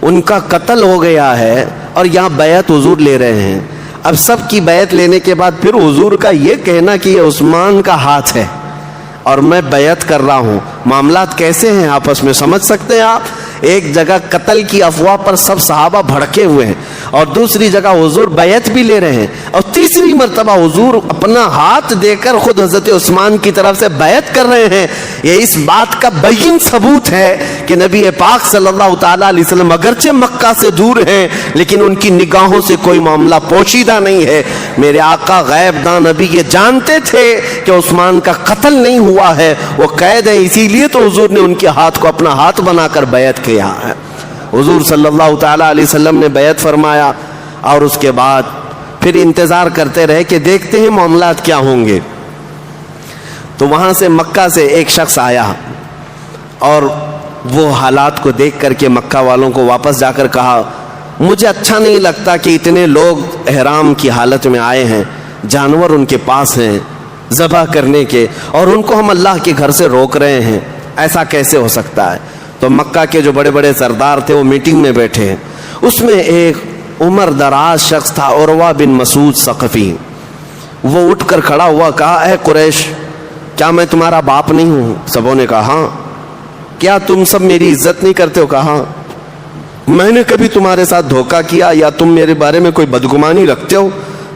ان کا قتل ہو گیا ہے اور یہاں بیعت حضور لے رہے ہیں. اب سب کی بیعت لینے کے بعد پھر حضور کا یہ کہنا کہ یہ عثمان کا ہاتھ ہے اور میں بیعت کر رہا ہوں، معاملات کیسے ہیں آپس میں سمجھ سکتے ہیں آپ؟ ایک جگہ قتل کی افواہ پر سب صحابہ بھڑکے ہوئے ہیں اور دوسری جگہ حضور بیعت بھی لے رہے ہیں اور تیسری مرتبہ حضور اپنا ہاتھ دے کر خود حضرت عثمان کی طرف سے بیعت کر رہے ہیں. یہ اس بات کا بین ثبوت ہے کہ نبی پاک صلی اللہ تعالی علیہ وسلم اگرچہ مکہ سے دور ہیں لیکن ان کی نگاہوں سے کوئی معاملہ پوشیدہ نہیں ہے. میرے آقا غیب داں نبی یہ جانتے تھے کہ عثمان کا قتل نہیں ہوا ہے, وہ قید ہے, اسی لیے تو حضور نے ان کے ہاتھ کو اپنا ہاتھ بنا کر بیعت کیا ہے. حضور صلی اللہ تعالی علیہ وسلم نے بیعت فرمایا اور اس کے بعد پھر انتظار کرتے رہے کہ دیکھتے ہیں معاملات کیا ہوں گے. تو وہاں سے مکہ سے ایک شخص آیا اور وہ حالات کو دیکھ کر کے مکہ والوں کو واپس جا کر کہا, مجھے اچھا نہیں لگتا کہ اتنے لوگ احرام کی حالت میں آئے ہیں, جانور ان کے پاس ہیں ذبح کرنے کے, اور ان کو ہم اللہ کے گھر سے روک رہے ہیں, ایسا کیسے ہو سکتا ہے. تو مکہ کے جو بڑے بڑے سردار تھے وہ میٹنگ میں بیٹھے ہیں. اس میں ایک عمر دراز شخص تھا, عروہ بن مسعود ثقفی. وہ اٹھ کر کھڑا ہوا, کہا, اے قریش, کیا میں تمہارا باپ نہیں ہوں؟ سبوں نے کہا ہاں. کیا تم سب میری عزت نہیں کرتے ہو؟ کہا ہاں. میں نے کبھی تمہارے ساتھ دھوکہ کیا یا تم میرے بارے میں کوئی بدگمانی رکھتے ہو؟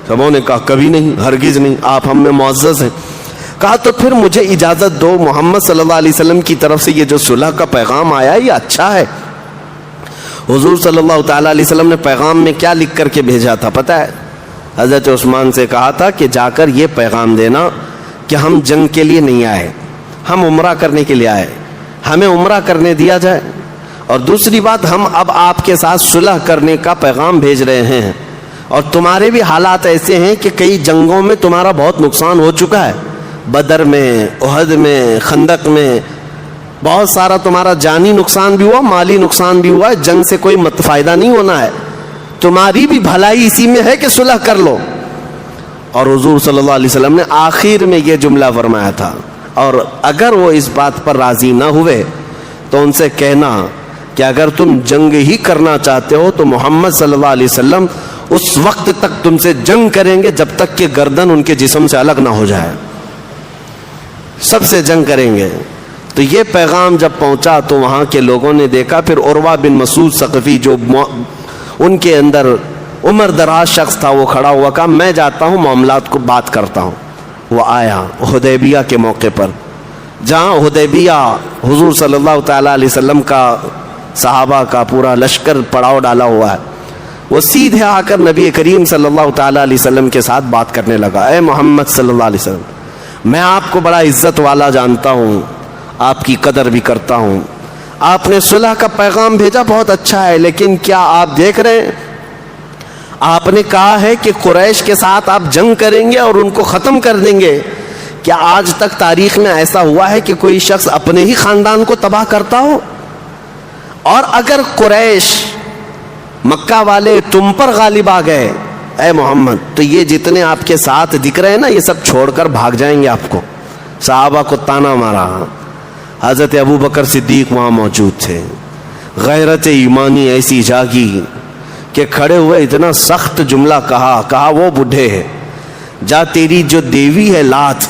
سبوں نے کہا کبھی نہیں, ہرگز نہیں, آپ ہم میں معزز ہیں. کہا تو پھر مجھے اجازت دو, محمد صلی اللہ علیہ وسلم کی طرف سے یہ جو صلح کا پیغام آیا ہے یہ اچھا ہے. حضور صلی اللہ تعالیٰ علیہ وسلم نے پیغام میں کیا لکھ کر کے بھیجا تھا پتہ ہے؟ حضرت عثمان سے کہا تھا کہ جا کر یہ پیغام دینا کہ ہم جنگ کے لیے نہیں آئے, ہم عمرہ کرنے کے لیے آئے, ہمیں عمرہ کرنے دیا جائے. اور دوسری بات, ہم اب آپ کے ساتھ صلح کرنے کا پیغام بھیج رہے ہیں, اور تمہارے بھی حالات ایسے ہیں کہ کئی جنگوں میں تمہارا بہت نقصان ہو چکا ہے, بدر میں, احد میں, خندق میں, بہت سارا تمہارا جانی نقصان بھی ہوا, مالی نقصان بھی ہوا ہے, جنگ سے کوئی فائدہ نہیں ہونا ہے, تمہاری بھی بھلائی اسی میں ہے کہ صلح کر لو. اور حضور صلی اللہ علیہ وسلم نے آخر میں یہ جملہ فرمایا تھا, اور اگر وہ اس بات پر راضی نہ ہوئے تو ان سے کہنا کہ اگر تم جنگ ہی کرنا چاہتے ہو تو محمد صلی اللہ علیہ وسلم اس وقت تک تم سے جنگ کریں گے جب تک کہ گردن ان کے جسم سے الگ نہ ہو جائے, سب سے جنگ کریں گے. تو یہ پیغام جب پہنچا تو وہاں کے لوگوں نے دیکھا, پھر عروہ بن مسعود ثقفی جو ان کے اندر عمر دراز شخص تھا وہ کھڑا ہوا, کہا میں جاتا ہوں معاملات کو بات کرتا ہوں. وہ آیا حدیبیہ کے موقع پر, جہاں حدیبیہ حضور صلی اللہ تعالیٰ علیہ وسلم کا صحابہ کا پورا لشکر پڑاؤ ڈالا ہوا ہے. وہ سیدھے آ کر نبی کریم صلی اللہ تعالیٰ علیہ وسلم کے ساتھ بات کرنے لگا, اے محمد صلی اللہ علیہ وسلم, میں آپ کو بڑا عزت والا جانتا ہوں, آپ کی قدر بھی کرتا ہوں, آپ نے صلح کا پیغام بھیجا بہت اچھا ہے, لیکن کیا آپ دیکھ رہے ہیں آپ نے کہا ہے کہ قریش کے ساتھ آپ جنگ کریں گے اور ان کو ختم کر دیں گے, کیا آج تک تاریخ میں ایسا ہوا ہے کہ کوئی شخص اپنے ہی خاندان کو تباہ کرتا ہو؟ اور اگر قریش مکہ والے تم پر غالب آ گئے اے محمد, تو یہ جتنے آپ کے ساتھ دکھ رہے ہیں نا یہ سب چھوڑ کر بھاگ جائیں گے آپ کو. صحابہ کو تانا مارا. حضرت ابو بکر صدیق وہاں موجود تھے, غیرت ایمانی ایسی جاگی کہ کھڑے ہوئے اتنا سخت جملہ کہا وہ بڈھے ہے, جا تیری جو دیوی ہے لات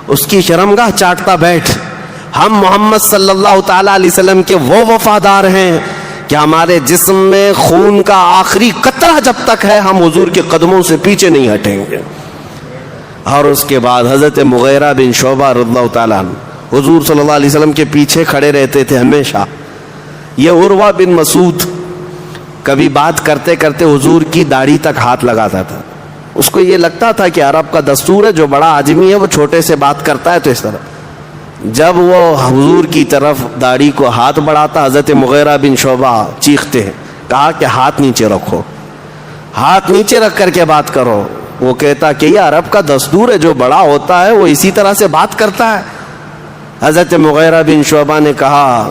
اس کی شرمگاہ چاٹتا بیٹھ, ہم محمد صلی اللہ تعالیٰ علیہ وسلم کے وہ وفادار ہیں کہ ہمارے جسم میں خون کا آخری قطرہ جب تک ہے ہم حضور کے قدموں سے پیچھے نہیں ہٹیں گے. اور اس کے بعد حضرت مغیرہ بن شعبہ رضی اللہ تعالیٰ عنہ حضور صلی اللہ علیہ وسلم کے پیچھے کھڑے رہتے تھے ہمیشہ. یہ عروہ بن مسعود کبھی بات کرتے کرتے حضور کی داڑھی تک ہاتھ لگاتا تھا, اس کو یہ لگتا تھا کہ عرب کا دستور ہے جو بڑا آدمی ہے وہ چھوٹے سے بات کرتا ہے, تو اس طرح جب وہ حضور کی طرف داڑھی کو ہاتھ بڑھاتا حضرت مغیرہ بن شعبہ چیختے ہیں, کہا کہ ہاتھ نیچے رکھو, ہاتھ نیچے رکھ کر کے بات کرو. وہ کہتا کہ یہ عرب کا دستور ہے, جو بڑا ہوتا ہے وہ اسی طرح سے بات کرتا ہے. حضرت مغیرہ بن شعبہ نے کہا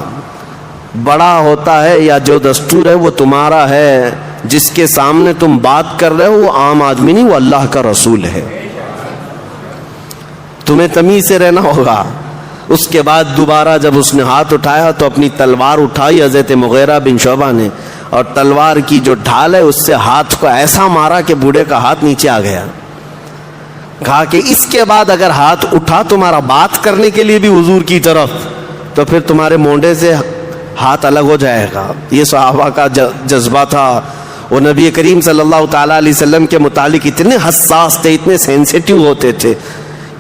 بڑا ہوتا ہے یا جو دستور ہے وہ تمہارا ہے, جس کے سامنے تم بات کر رہے ہو وہ عام آدمی نہیں, وہ اللہ کا رسول ہے, تمہیں تمیز سے رہنا ہوگا. اس کے بعد دوبارہ جب اس نے ہاتھ اٹھایا تو اپنی تلوار اٹھائی حضرت مغیرہ بن شعبہ نے, اور تلوار کی جو ڈھال ہے اس سے ہاتھ کو ایسا مارا کہ بوڑھے کا ہاتھ نیچے آ گیا. کہا کہ اس کے بعد اگر ہاتھ اٹھا تمہارا بات کرنے کے لیے بھی حضور کی طرف, تو پھر تمہارے مونڈے سے ہاتھ الگ ہو جائے گا. یہ صحابہ کا جذبہ تھا. وہ نبی کریم صلی اللہ تعالیٰ علیہ وسلم کے متعلق اتنے حساس تھے, اتنے سینسیٹیو ہوتے تھے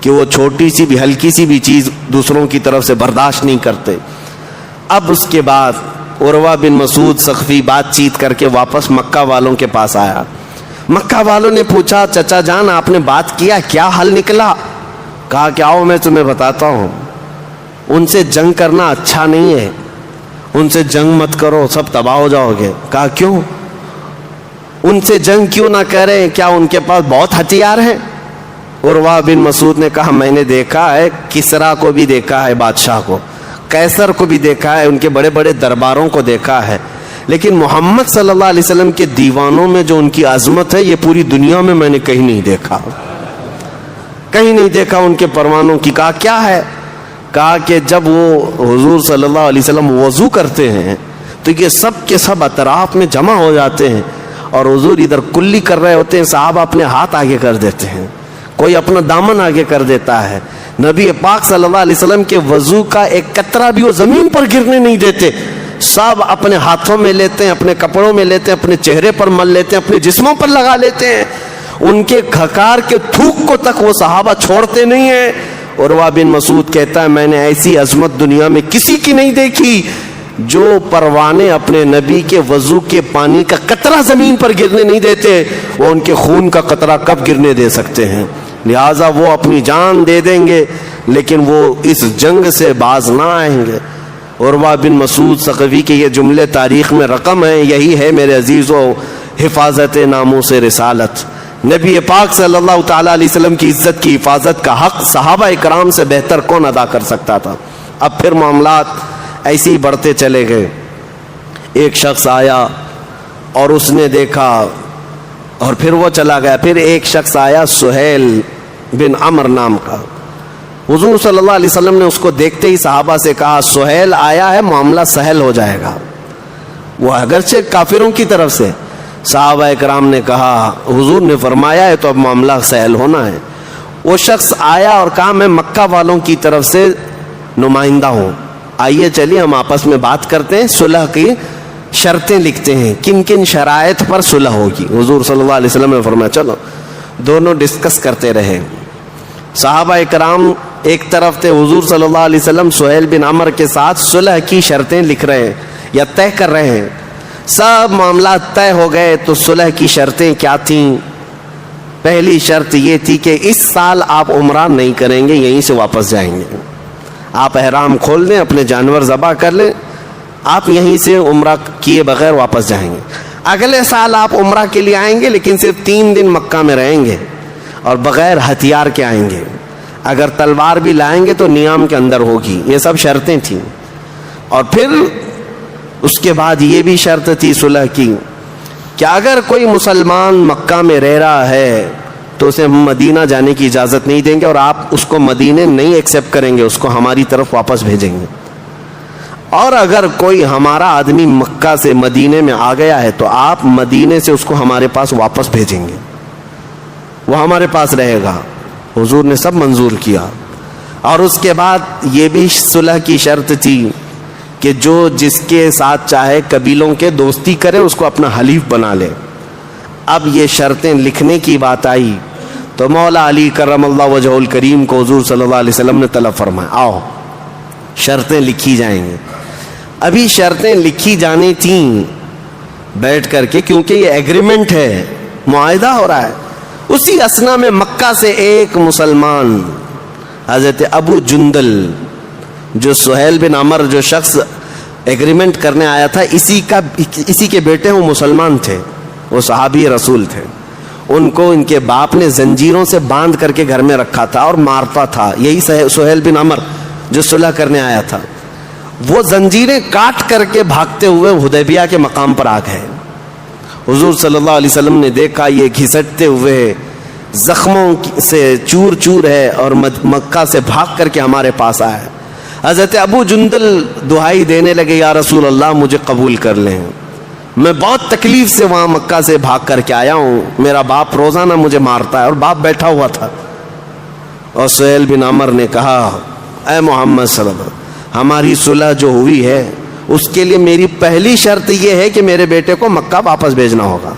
کہ وہ چھوٹی سی بھی ہلکی سی بھی چیز دوسروں کی طرف سے برداشت نہیں کرتے. اب اس کے بعد عروہ بن مسعود ثقفی بات چیت کر کے واپس مکہ والوں کے پاس آیا. مکہ والوں نے پوچھا, چچا جان آپ نے بات کیا, کیا حل نکلا؟ کہا کہ آؤ میں تمہیں بتاتا ہوں. ان سے جنگ کرنا اچھا نہیں ہے, ان سے جنگ مت کرو, سب تباہ ہو جاؤ گے. کہا کیوں؟ ان سے جنگ کیوں نہ کریں, کیا ان کے پاس بہت ہتھیار ہیں؟ عروہ بن مسعود نے کہا میں نے دیکھا ہے, کسرا کو بھی دیکھا ہے بادشاہ کو, قیصر کو بھی دیکھا ہے, ان کے بڑے بڑے درباروں کو دیکھا ہے, لیکن محمد صلی اللہ علیہ وسلم کے دیوانوں میں جو ان کی عظمت ہے یہ پوری دنیا میں نے کہیں نہیں دیکھا, کہیں نہیں دیکھا ان کے پروانوں کی. کہا کیا ہے؟ کہا کہ جب وہ حضور صلی اللہ علیہ وسلم وضو کرتے ہیں تو یہ سب کے سب اطراف میں جمع ہو جاتے ہیں, اور حضور ادھر کلی کر رہے ہوتے ہیں, صحابہ اپنے ہاتھ آگے کر دیتے ہیں, کوئی اپنا دامن آگے کر دیتا ہے. نبی پاک صلی اللہ علیہ وسلم کے وضو کا ایک قطرہ بھی وہ زمین پر گرنے نہیں دیتے, سب اپنے ہاتھوں میں لیتے ہیں, اپنے کپڑوں میں لیتے ہیں, اپنے چہرے پر مل لیتے ہیں, اپنے جسموں پر لگا لیتے ہیں. ان کے کھکار کے تھوک کو تک وہ صحابہ چھوڑتے نہیں ہیں. عروہ بن مسعود کہتا ہے میں نے ایسی عظمت دنیا میں کسی کی نہیں دیکھی, جو پروانے اپنے نبی کے وضو کے پانی کا قطرہ زمین پر گرنے نہیں دیتے, وہ ان کے خون کا قطرہ کب گرنے دے سکتے ہیں؟ لہٰذا وہ اپنی جان دے دیں گے لیکن وہ اس جنگ سے باز نہ آئیں گے. عروہ بن مسعود ثقفی کے یہ جملے تاریخ میں رقم ہیں. یہی ہے میرے عزیزو حفاظت ناموس رسالت. نبی پاک صلی اللہ تعالیٰ علیہ وسلم کی عزت کی حفاظت کا حق صحابہ اکرام سے بہتر کون ادا کر سکتا تھا؟ اب پھر معاملات ایسے ہی بڑھتے چلے گئے. ایک شخص آیا اور اس نے دیکھا اور پھر وہ چلا گیا. پھر ایک شخص آیا سہیل بن عمر نام کا. حضور صلی اللہ علیہ وسلم نے اس کو دیکھتے ہی صحابہ سے کہا سہیل آیا ہے, معاملہ سہل ہو جائے گا. وہ اگرچہ کافروں کی طرف سے. صحابہ اکرام نے کہا حضور نے فرمایا ہے تو اب معاملہ سہل ہونا ہے. وہ شخص آیا اور کہا میں مکہ والوں کی طرف سے نمائندہ ہوں, آئیے چلیے ہم آپس میں بات کرتے ہیں, صلح کی شرطیں لکھتے ہیں, کن کن شرائط پر صلح ہوگی. حضور صلی اللہ علیہ وسلم نے فرمایا چلو. دونوں ڈسکس کرتے رہے. صحابہ اکرام ایک طرف تھے, حضور صلی اللہ علیہ وسلم سہیل بن عمر کے ساتھ صلح کی شرطیں لکھ رہے ہیں یا طے کر رہے ہیں. سب معاملات طے ہو گئے تو صلح کی شرطیں کیا تھیں؟ پہلی شرط یہ تھی کہ اس سال آپ عمرہ نہیں کریں گے, یہیں سے واپس جائیں گے. آپ احرام کھول دیں, اپنے جانور ذبح کر لیں, آپ یہیں سے عمرہ کیے بغیر واپس جائیں گے. اگلے سال آپ عمرہ کے لیے آئیں گے لیکن صرف 3 دن مکہ میں رہیں گے اور بغیر ہتھیار کے آئیں گے. اگر تلوار بھی لائیں گے تو نیام کے اندر ہوگی. یہ سب شرطیں تھیں. اور پھر اس کے بعد یہ بھی شرط تھی صلح کی کہ اگر کوئی مسلمان مکہ میں رہ رہا ہے تو اسے ہم مدینہ جانے کی اجازت نہیں دیں گے, اور آپ اس کو مدینے نہیں ایکسیپٹ کریں گے, اس کو ہماری طرف واپس بھیجیں گے. اور اگر کوئی ہمارا آدمی مکہ سے مدینے میں آ گیا ہے تو آپ مدینے سے اس کو ہمارے پاس واپس بھیجیں گے, وہ ہمارے پاس رہے گا. حضور نے سب منظور کیا. اور اس کے بعد یہ بھی صلح کی شرط تھی کہ جو جس کے ساتھ چاہے قبیلوں کے دوستی کرے اس کو اپنا حلیف بنا لے. اب یہ شرطیں لکھنے کی بات آئی تو مولا علی کرم اللہ وجہ الکریم کو حضور صلی اللہ علیہ وسلم نے طلب فرمایا آؤ شرطیں لکھی جائیں گے. ابھی شرطیں لکھی جانی تھیں بیٹھ کر کے, کیونکہ یہ ایگریمنٹ ہے, معاہدہ ہو رہا ہے. اسی اسنا میں مکہ سے ایک مسلمان حضرت ابو جندل, جو سہیل بن عمر جو شخص ایگریمنٹ کرنے آیا تھا, اسی کے بیٹے وہ مسلمان تھے, وہ صحابی رسول تھے. ان کو ان کے باپ نے زنجیروں سے باندھ کر کے گھر میں رکھا تھا اور مارتا تھا. یہی سہیل بن عمر جو صلح کرنے آیا تھا, وہ زنجیریں کاٹ کر کے بھاگتے ہوئے حدیبیہ کے مقام پر آ گئے. حضور صلی اللہ علیہ وسلم نے دیکھا یہ گھسٹتے ہوئے زخموں سے چور چور ہے اور مکہ سے بھاگ کر کے ہمارے پاس آیا. حضرت ابو جندل دعائی دینے لگے یا رسول اللہ مجھے قبول کر لیں, میں بہت تکلیف سے وہاں مکہ سے بھاگ کر کے آیا ہوں, میرا باپ روزانہ مجھے مارتا ہے, اور باپ بیٹھا ہوا تھا. اور سہیل بن عمر نے کہا اے محمد صلی اللہ علیہ وسلم, ہماری صلح جو ہوئی ہے اس کے لیے میری پہلی شرط یہ ہے کہ میرے بیٹے کو مکہ واپس بھیجنا ہوگا،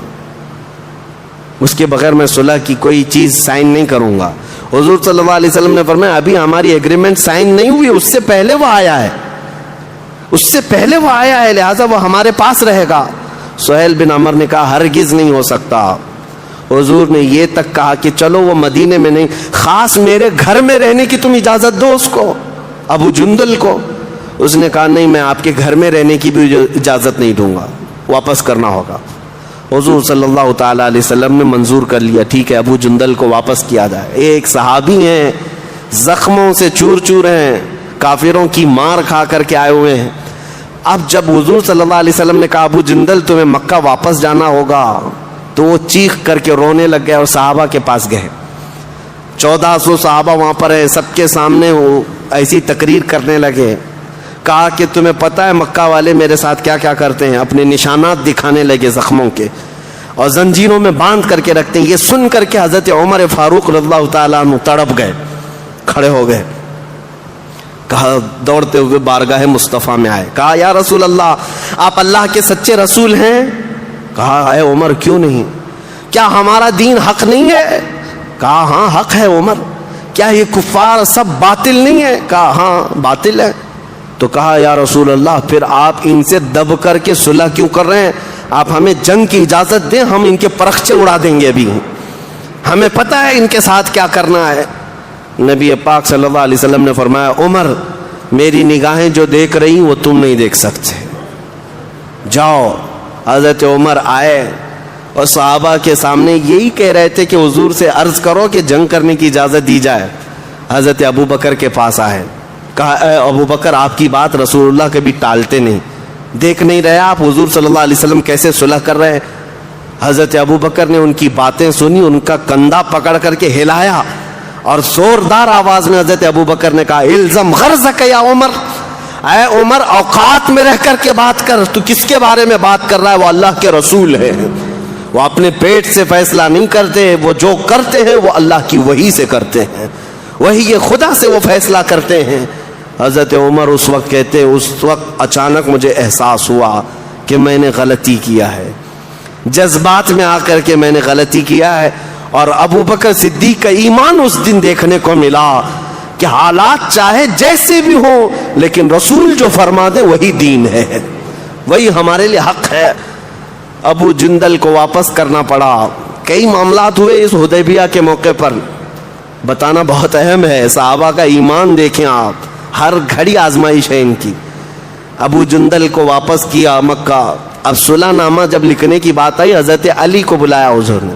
اس کے بغیر میں صلح کی کوئی چیز سائن نہیں کروں گا۔ حضور صلی اللہ علیہ وسلم نے فرمایا ابھی ہماری ایگریمنٹ سائن نہیں ہوئی، اس سے پہلے وہ آیا ہے، اس سے پہلے وہ آیا ہے، لہٰذا وہ ہمارے پاس رہے گا۔ سہیل بن عمر نے کہا ہرگز نہیں ہو سکتا۔ حضور نے یہ تک کہا کہ چلو وہ مدینے میں نہیں، خاص میرے گھر میں رہنے کی تم اجازت دو اس کو، ابو جندل کو۔ اس نے کہا نہیں، میں آپ کے گھر میں رہنے کی بھی اجازت نہیں دوں گا، واپس کرنا ہوگا۔ حضور صلی اللہ تعالیٰ علیہ وسلم نے منظور کر لیا، ٹھیک ہے ابو جندل کو واپس کیا جائے۔ ایک صحابی ہیں، زخموں سے چور چور ہیں، کافروں کی مار کھا کر کے آئے ہوئے ہیں۔ اب جب حضور صلی اللہ علیہ وسلم نے کہا ابو جندل تمہیں مکہ واپس جانا ہوگا، تو وہ چیخ کر کے رونے لگ گئے اور صحابہ کے پاس گئے۔ 1400 صحابہ وہاں پر ہیں، سب کے سامنے وہ ایسی تقریر کرنے لگے، کہا کہ تمہیں پتہ ہے مکہ والے میرے ساتھ کیا کیا کرتے ہیں، اپنے نشانات دکھانے لگے زخموں کے، اور زنجیروں میں باندھ کر کے رکھتے ہیں۔ یہ سن کر کے حضرت عمر فاروق رضی اللہ تعالیٰ عنہ تڑپ گئے، کھڑے ہو گئے، کہا دوڑتے ہوئے بارگاہ مصطفیٰ میں آئے، کہا یا رسول اللہ آپ اللہ کے سچے رسول ہیں؟ کہا اے عمر کیوں نہیں، کیا ہمارا دین حق نہیں ہے؟ کہا ہاں حق ہے عمر۔ کیا یہ کفار سب باطل نہیں ہے؟ کہا ہاں باطل ہے۔ تو کہا یا رسول اللہ پھر آپ ان سے دب کر کے صلح کیوں کر رہے ہیں؟ آپ ہمیں جنگ کی اجازت دیں، ہم ان کے پرخچے اڑا دیں گے، ابھی ہمیں پتہ ہے ان کے ساتھ کیا کرنا ہے۔ نبی پاک صلی اللہ علیہ وسلم نے فرمایا عمر میری نگاہیں جو دیکھ رہی وہ تم نہیں دیکھ سکتے، جاؤ۔ حضرت عمر آئے اور صحابہ کے سامنے یہی کہہ رہے تھے کہ حضور سے عرض کرو کہ جنگ کرنے کی اجازت دی جائے۔ حضرت ابو بکر کے پاس آئے، کہا اے ابو بکر آپ کی بات رسول اللہ کبھی ٹالتے نہیں، دیکھ نہیں رہے آپ حضور صلی اللہ علیہ وسلم کیسے صلح کر رہے ہیں؟ حضرت ابو بکر نے ان کی باتیں سنی، ان کا کندھا پکڑ کر کے ہلایا اور زوردار آواز میں حضرت ابو بکر نے کہا الزم غرضک یا عمر، اے عمر اوقات میں رہ کر کے بات کر، تو کس کے بارے میں بات کر رہا ہے؟ وہ اللہ کے رسول ہے، وہ اپنے پیٹ سے فیصلہ نہیں کرتے، وہ جو کرتے ہیں وہ اللہ کی وحی سے کرتے ہیں، وہی یہ خدا سے وہ فیصلہ کرتے ہیں۔ حضرت عمر اس وقت کہتے ہیں اس وقت اچانک مجھے احساس ہوا کہ میں نے غلطی کیا ہے، جذبات میں آ کر کے میں نے غلطی کیا ہے۔ اور ابو بکر صدیق کا ایمان اس دن دیکھنے کو ملا کہ حالات چاہے جیسے بھی ہوں لیکن رسول جو فرما دے وہی دین ہے، وہی ہمارے لیے حق ہے۔ ابو جندل کو واپس کرنا پڑا۔ کئی معاملات ہوئے اس حدیبیہ کے موقع پر، بتانا بہت اہم ہے۔ صحابہ کا ایمان دیکھیں آپ، ہر گھڑی آزمائش ہے ان کی۔ ابو جندل کو واپس کیا مکہ۔ اب صلح نامہ جب لکھنے کی بات آئی حضرت علی کو بلایا حضور نے،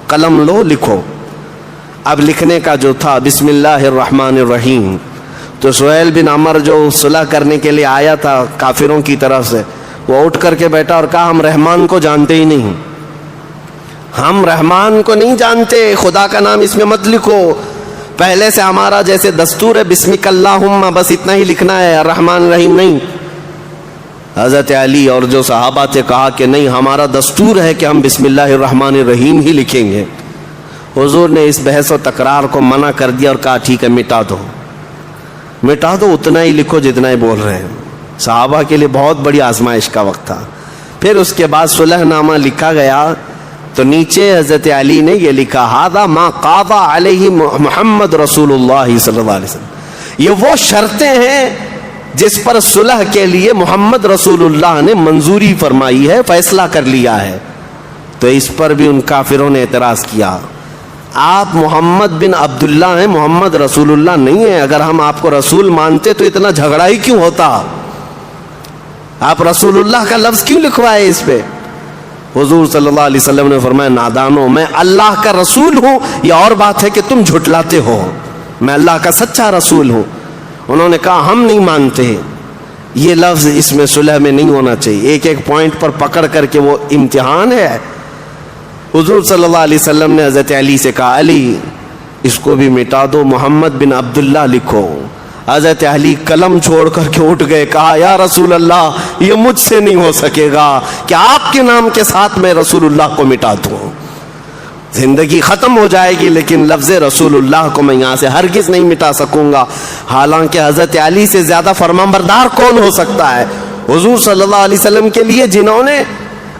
قلم لو لکھو۔ اب لکھنے کا جو تھا بسم اللہ الرحمن الرحیم، تو سہیل بن عمر جو صلح کرنے کے لیے آیا تھا کافروں کی طرف سے، وہ اٹھ کر کے بیٹھا اور کہا ہم رحمان کو جانتے ہی نہیں، ہم رحمان کو نہیں جانتے، خدا کا نام اس میں مت لکھو، پہلے سے ہمارا جیسے دستور ہے بسمک اللہم بس اتنا ہی لکھنا ہے، الرحمن الرحیم نہیں۔ حضرت علی اور جو صحابہ تھے کہا کہ نہیں ہمارا دستور ہے کہ ہم بسم اللہ الرحمن الرحیم ہی لکھیں گے۔ حضور نے اس بحث و تکرار کو منع کر دیا اور کہا ٹھیک ہے مٹا دو، مٹا دو، اتنا ہی لکھو جتنا ہی بول رہے ہیں۔ صحابہ کے لیے بہت بڑی آزمائش کا وقت تھا۔ پھر اس کے بعد صلح نامہ لکھا گیا تو نیچے حضرت علی نے یہ لکھا ھذا ما قاضى علیہ محمد رسول اللہ صلی اللہ علیہ وسلم، یہ وہ شرطیں ہیں جس پر صلح کے لیے محمد رسول اللہ نے منظوری فرمائی ہے، فیصلہ کر لیا ہے۔ تو اس پر بھی ان کافروں نے اعتراض کیا، آپ محمد بن عبداللہ ہیں، محمد رسول اللہ نہیں ہیں، اگر ہم آپ کو رسول مانتے تو اتنا جھگڑا ہی کیوں ہوتا، آپ رسول اللہ کا لفظ کیوں لکھوائے اس پہ؟ حضور صلی اللہ علیہ وسلم نے فرمایا نادانو، میں اللہ کا رسول ہوں، یہ اور بات ہے کہ تم جھٹلاتے ہو، میں اللہ کا سچا رسول ہوں۔ انہوں نے کہا ہم نہیں مانتے، یہ لفظ اس میں صلح میں نہیں ہونا چاہیے، ایک ایک پوائنٹ پر پکڑ کر کے وہ امتحان ہے۔ حضور صلی اللہ علیہ وسلم نے حضرت علی سے کہا علی اس کو بھی مٹا دو، محمد بن عبداللہ لکھو۔ حضرت علی قلم چھوڑ کر کے اٹھ گئے، کہا یا رسول اللہ یہ مجھ سے نہیں ہو سکے گا کہ آپ کے نام کے ساتھ میں رسول اللہ کو مٹا دوں، زندگی ختم ہو جائے گی لیکن لفظ رسول اللہ کو میں یہاں سے ہرگز نہیں مٹا سکوں گا۔ حالانکہ حضرت علی سے زیادہ فرمانبردار کون ہو سکتا ہے؟ حضور صلی اللہ علیہ وسلم کے لیے جنہوں نے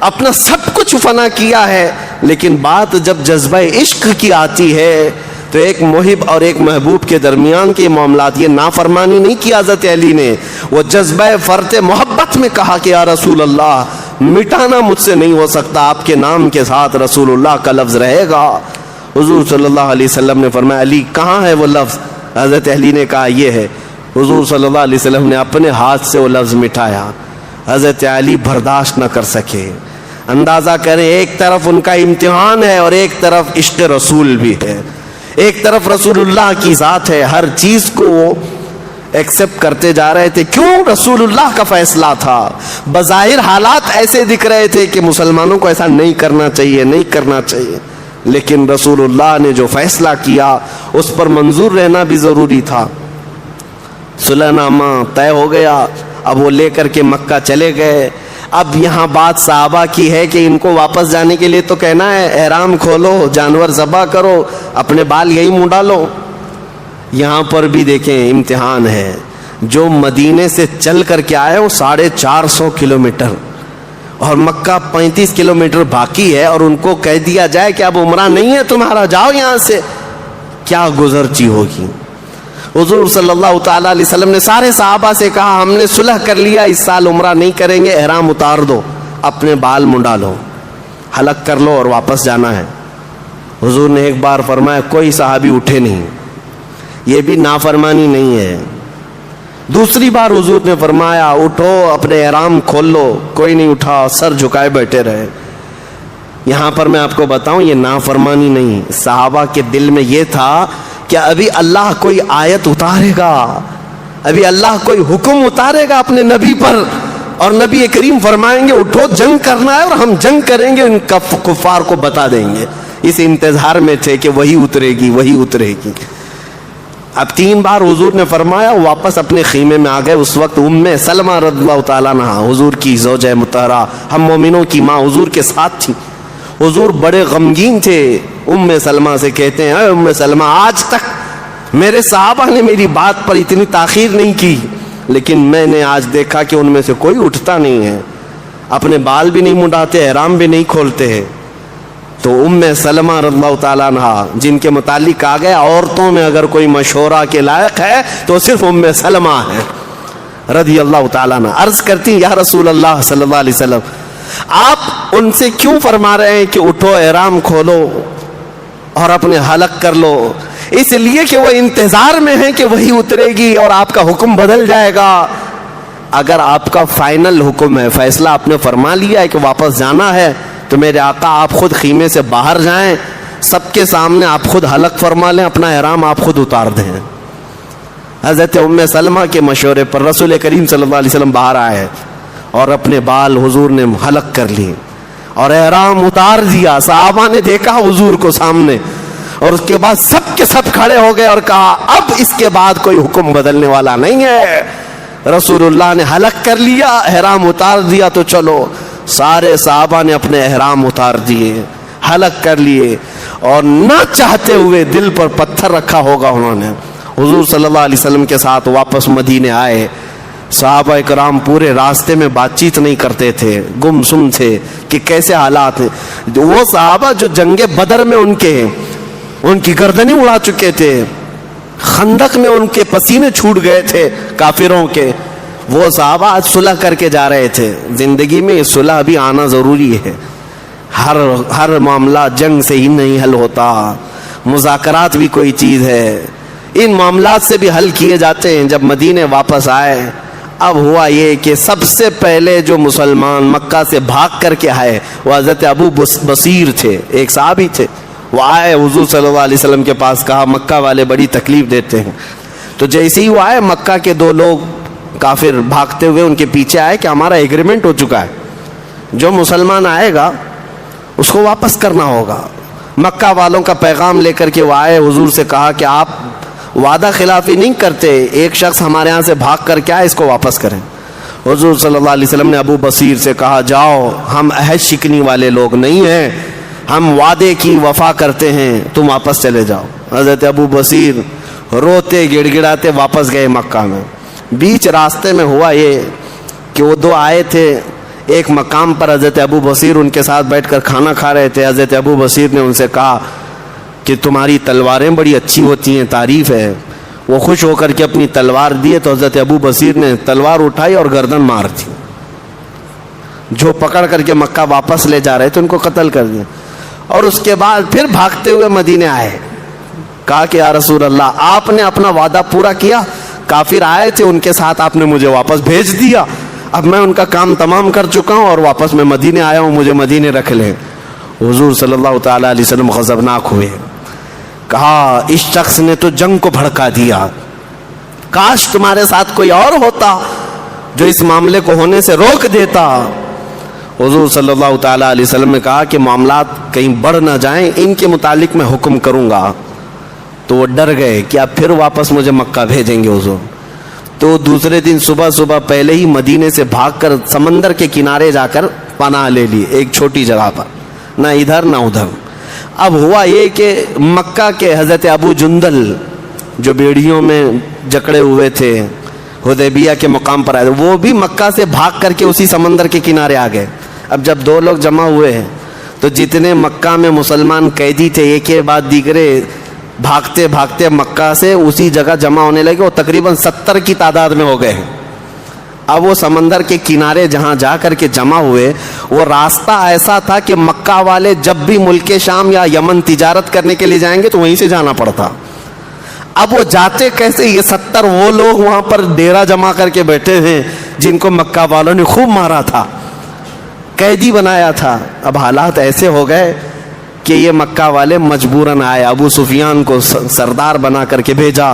اپنا سب کچھ فنا کیا ہے، لیکن بات جب جذبہ عشق کی آتی ہے تو ایک محب اور ایک محبوب کے درمیان کے معاملات، یہ نافرمانی نہیں کی حضرت علی نے، وہ جذبہ فرط محبت میں کہا کہ یا رسول اللہ مٹانا مجھ سے نہیں ہو سکتا، آپ کے نام کے ساتھ رسول اللہ کا لفظ رہے گا۔ حضور صلی اللہ علیہ وسلم نے فرمایا علی کہاں ہے وہ لفظ؟ حضرت علی نے کہا یہ ہے۔ حضور صلی اللہ علیہ وسلم نے اپنے ہاتھ سے وہ لفظ مٹایا۔ حضرت علی برداشت نہ کر سکے۔ اندازہ کریں، ایک طرف ان کا امتحان ہے اور ایک طرف عشق رسول بھی ہے، ایک طرف رسول اللہ کی ذات ہے، ہر چیز کو وہ ایکسپٹ کرتے جا رہے تھے۔ کیوں؟ رسول اللہ کا فیصلہ تھا۔ بظاہر حالات ایسے دکھ رہے تھے کہ مسلمانوں کو ایسا نہیں کرنا چاہیے، نہیں کرنا چاہیے، لیکن رسول اللہ نے جو فیصلہ کیا اس پر منظور رہنا بھی ضروری تھا۔ صلح نامہ طے ہو گیا، اب وہ لے کر کے مکہ چلے گئے۔ اب یہاں بات صحابہ کی ہے کہ ان کو واپس جانے کے لیے تو کہنا ہے احرام کھولو، جانور ذبح کرو، اپنے بال یہی منڈا لو۔ یہاں پر بھی دیکھیں امتحان ہے۔ جو مدینے سے چل کر کے آئے وہ 450 کلومیٹر اور مکہ 35 کلومیٹر باقی ہے، اور ان کو کہہ دیا جائے کہ اب عمرہ نہیں ہے تمہارا، جاؤ یہاں سے، کیا گزرچی ہوگی۔ حضور صلی اللہ تعالیٰ علیہ وسلم نے سارے صحابہ سے کہا ہم نے صلح کر لیا، اس سال عمرہ نہیں کریں گے، احرام اتار دو، اپنے بال منڈا لو، حلق کر لو اور واپس جانا ہے۔ حضور نے ایک بار فرمایا، کوئی صحابی اٹھے نہیں، یہ بھی نافرمانی نہیں ہے۔ دوسری بار حضور نے فرمایا اٹھو، اپنے احرام کھول لو، کوئی نہیں اٹھا، سر جھکائے بیٹھے رہے۔ یہاں پر میں آپ کو بتاؤں یہ نافرمانی نہیں، صحابہ کے دل میں یہ تھا کہ ابھی اللہ کوئی آیت اتارے گا، ابھی اللہ کوئی حکم اتارے گا اپنے نبی پر، اور نبی کریم فرمائیں گے اٹھو جنگ کرنا ہے، اور ہم جنگ کریں گے، ان کفار کو بتا دیں گے۔ اس انتظار میں تھے کہ وہی اترے گی، وہی اترے گی۔ اب 3 بار حضور نے فرمایا، واپس اپنے خیمے میں آ گئے۔ اس وقت ام سلمہ رضی اللہ تعالیٰ عنہا، حضور کی زوجہ مطہرہ، ہم مومنوں کی ماں، حضور کے ساتھ تھی۔ حضور بڑے غمگین تھے، ام سلمہ سے کہتے ہیں اے ام سلمہ، آج تک میرے صحابہ نے میری بات پر اتنی تاخیر نہیں کی، لیکن میں نے آج دیکھا کہ ان میں سے کوئی اٹھتا نہیں ہے، اپنے بال بھی نہیں منڈاتے، احرام بھی نہیں کھولتے ہیں۔ تو ام سلمہ رضی اللہ تعالیٰ عنہا، جن کے متعلق کہا گیا عورتوں میں اگر کوئی مشورہ کے لائق ہے تو صرف ام سلمہ ہے رضی اللہ تعالیٰ عنہ، عرض کرتی یا رسول اللہ صلی اللہ علیہ وسلم آپ ان سے کیوں فرما رہے ہیں کہ اٹھو احرام کھولو اور اپنے حلق کر لو؟ اس لیے کہ وہ انتظار میں ہیں کہ وہی اترے گی اور آپ کا حکم بدل جائے گا۔ اگر آپ کا فائنل حکم ہے، فیصلہ آپ نے فرما لیا ہے کہ واپس جانا ہے، تو میرے آقا آپ خود خیمے سے باہر جائیں، سب کے سامنے آپ خود حلق فرما لیں، اپنا احرام آپ خود اتار دیں۔ حضرت ام سلمہ کے مشورے پر رسول کریم صلی اللہ علیہ وسلم باہر آئے اور اپنے بال حضور نے حلق کر لیے اور احرام اتار دیا۔ صحابہ نے دیکھا حضور کو سامنے، اور اس کے بعد سب کے سب کھڑے ہو گئے اور کہا اب اس کے بعد کوئی حکم بدلنے والا نہیں ہے۔ رسول اللہ نے حلق کر لیا، احرام اتار دیا، تو چلو۔ سارے صحابہ نے اپنے احرام اتار دیے، حلق کر لیے، اور نہ چاہتے ہوئے دل پر پتھر رکھا ہوگا انہوں نے، حضور صلی اللہ علیہ وسلم کے ساتھ واپس مدینے آئے۔ صحابہ اکرام پورے راستے میں بات چیت نہیں کرتے تھے، گم سم تھے کہ کیسے حالات ہیں۔ وہ صحابہ جو جنگ بدر میں ان کی گردنیں اڑا چکے تھے، خندق میں ان کے پسینے چھوٹ گئے تھے کافروں کے، وہ صحابہ آج صلح کر کے جا رہے تھے۔ زندگی میں صلح بھی آنا ضروری ہے، ہر معاملہ جنگ سے ہی نہیں حل ہوتا، مذاکرات بھی کوئی چیز ہے، ان معاملات سے بھی حل کیے جاتے ہیں۔ جب مدینے واپس آئے، اب ہوا یہ کہ سب سے پہلے جو مسلمان مکہ سے بھاگ کر کے آئے وہ حضرت ابو بصیر تھے، ایک صحابی تھے۔ وہ آئے حضور صلی اللہ علیہ وسلم کے پاس، کہا مکہ والے بڑی تکلیف دیتے ہیں۔ تو جیسے ہی وہ آئے، مکہ کے 2 لوگ کافر بھاگتے ہوئے ان کے پیچھے آئے کہ ہمارا ایگریمنٹ ہو چکا ہے، جو مسلمان آئے گا اس کو واپس کرنا ہوگا۔ مکہ والوں کا پیغام لے کر کے وہ آئے، حضور سے کہا کہ آپ وعدہ خلافی نہیں کرتے، ایک شخص ہمارے ہاں سے بھاگ کر کے آئے، اس کو واپس کریں۔ حضور صلی اللہ علیہ وسلم نے ابو بصیر سے کہا جاؤ، ہم عہد شکنی والے لوگ نہیں ہیں، ہم وعدے کی وفا کرتے ہیں، تم واپس چلے جاؤ۔ حضرت ابو بصیر روتے گڑ گڑاتے واپس گئے مکہ میں۔ بیچ راستے میں ہوا یہ کہ وہ دو آئے تھے ایک مقام پر، حضرت ابو بصیر ان کے ساتھ بیٹھ کر کھانا کھا رہے تھے. حضرت ابو بصیر نے ان سے کہا کہ تمہاری تلواریں بڑی اچھی ہوتی ہیں، تعریف ہے. وہ خوش ہو کر کے اپنی تلوار دیے تو حضرت ابو بصیر نے تلوار اٹھائی اور گردن مار دی. جو پکڑ کر کے مکہ واپس لے جا رہے تھے ان کو قتل کر دیا. اور اس کے بعد پھر بھاگتے ہوئے مدینے آئے. کہا کہ یا رسول اللہ آپ نے اپنا وعدہ پورا کیا، کافر آئے تھے ان کے ساتھ آپ نے مجھے واپس بھیج دیا، اب میں ان کا کام تمام کر چکا ہوں اور واپس میں مدینے آیا ہوں، مجھے مدینے رکھ لیں. حضور صلی اللہ تعالی علیہ وسلم غضبناک ہوئے. کہا اس شخص نے تو جنگ کو بھڑکا دیا، کاش تمہارے ساتھ کوئی اور ہوتا جو اس معاملے کو ہونے سے روک دیتا. حضور صلی اللہ تعالی علیہ وسلم نے کہا کہ معاملات کہیں بڑھ نہ جائیں، ان کے متعلق میں حکم کروں گا. تو وہ ڈر گئے کہ اب پھر واپس مجھے مکہ بھیجیں گے حضور. تو دوسرے دن صبح صبح پہلے ہی مدینے سے بھاگ کر سمندر کے کنارے جا کر پناہ لے لی ایک چھوٹی جگہ پر، نہ ادھر نہ ادھر. اب ہوا یہ کہ مکہ کے حضرت ابو جندل جو بیڑیوں میں جکڑے ہوئے تھے حدیبیہ کے مقام پر آئے، وہ بھی مکہ سے بھاگ کر کے اسی سمندر کے کنارے آ گئے. اب جب دو لوگ جمع ہوئے ہیں تو جتنے مکہ میں مسلمان قیدی تھے ایک کے بعد دیگرے بھاگتے بھاگتے مکہ سے اسی جگہ جمع ہونے لگے. وہ تقریباً 70 کی تعداد میں ہو گئے ہیں. اب وہ سمندر کے کنارے جہاں جا کر کے جمع ہوئے، وہ راستہ ایسا تھا کہ مکہ والے جب بھی ملک شام یا یمن تجارت کرنے کے لیے جائیں گے تو وہیں سے جانا پڑتا. اب وہ جاتے کیسے؟ یہ 70 وہ لوگ وہاں پر ڈیرا جما کر کے بیٹھے ہیں جن کو مکہ والوں نے خوب مارا تھا، قیدی بنایا تھا. اب حالات ایسے ہو گئے کہ یہ مکہ والے مجبوراً آئے. ابو سفیان کو سردار بنا کر کے بھیجا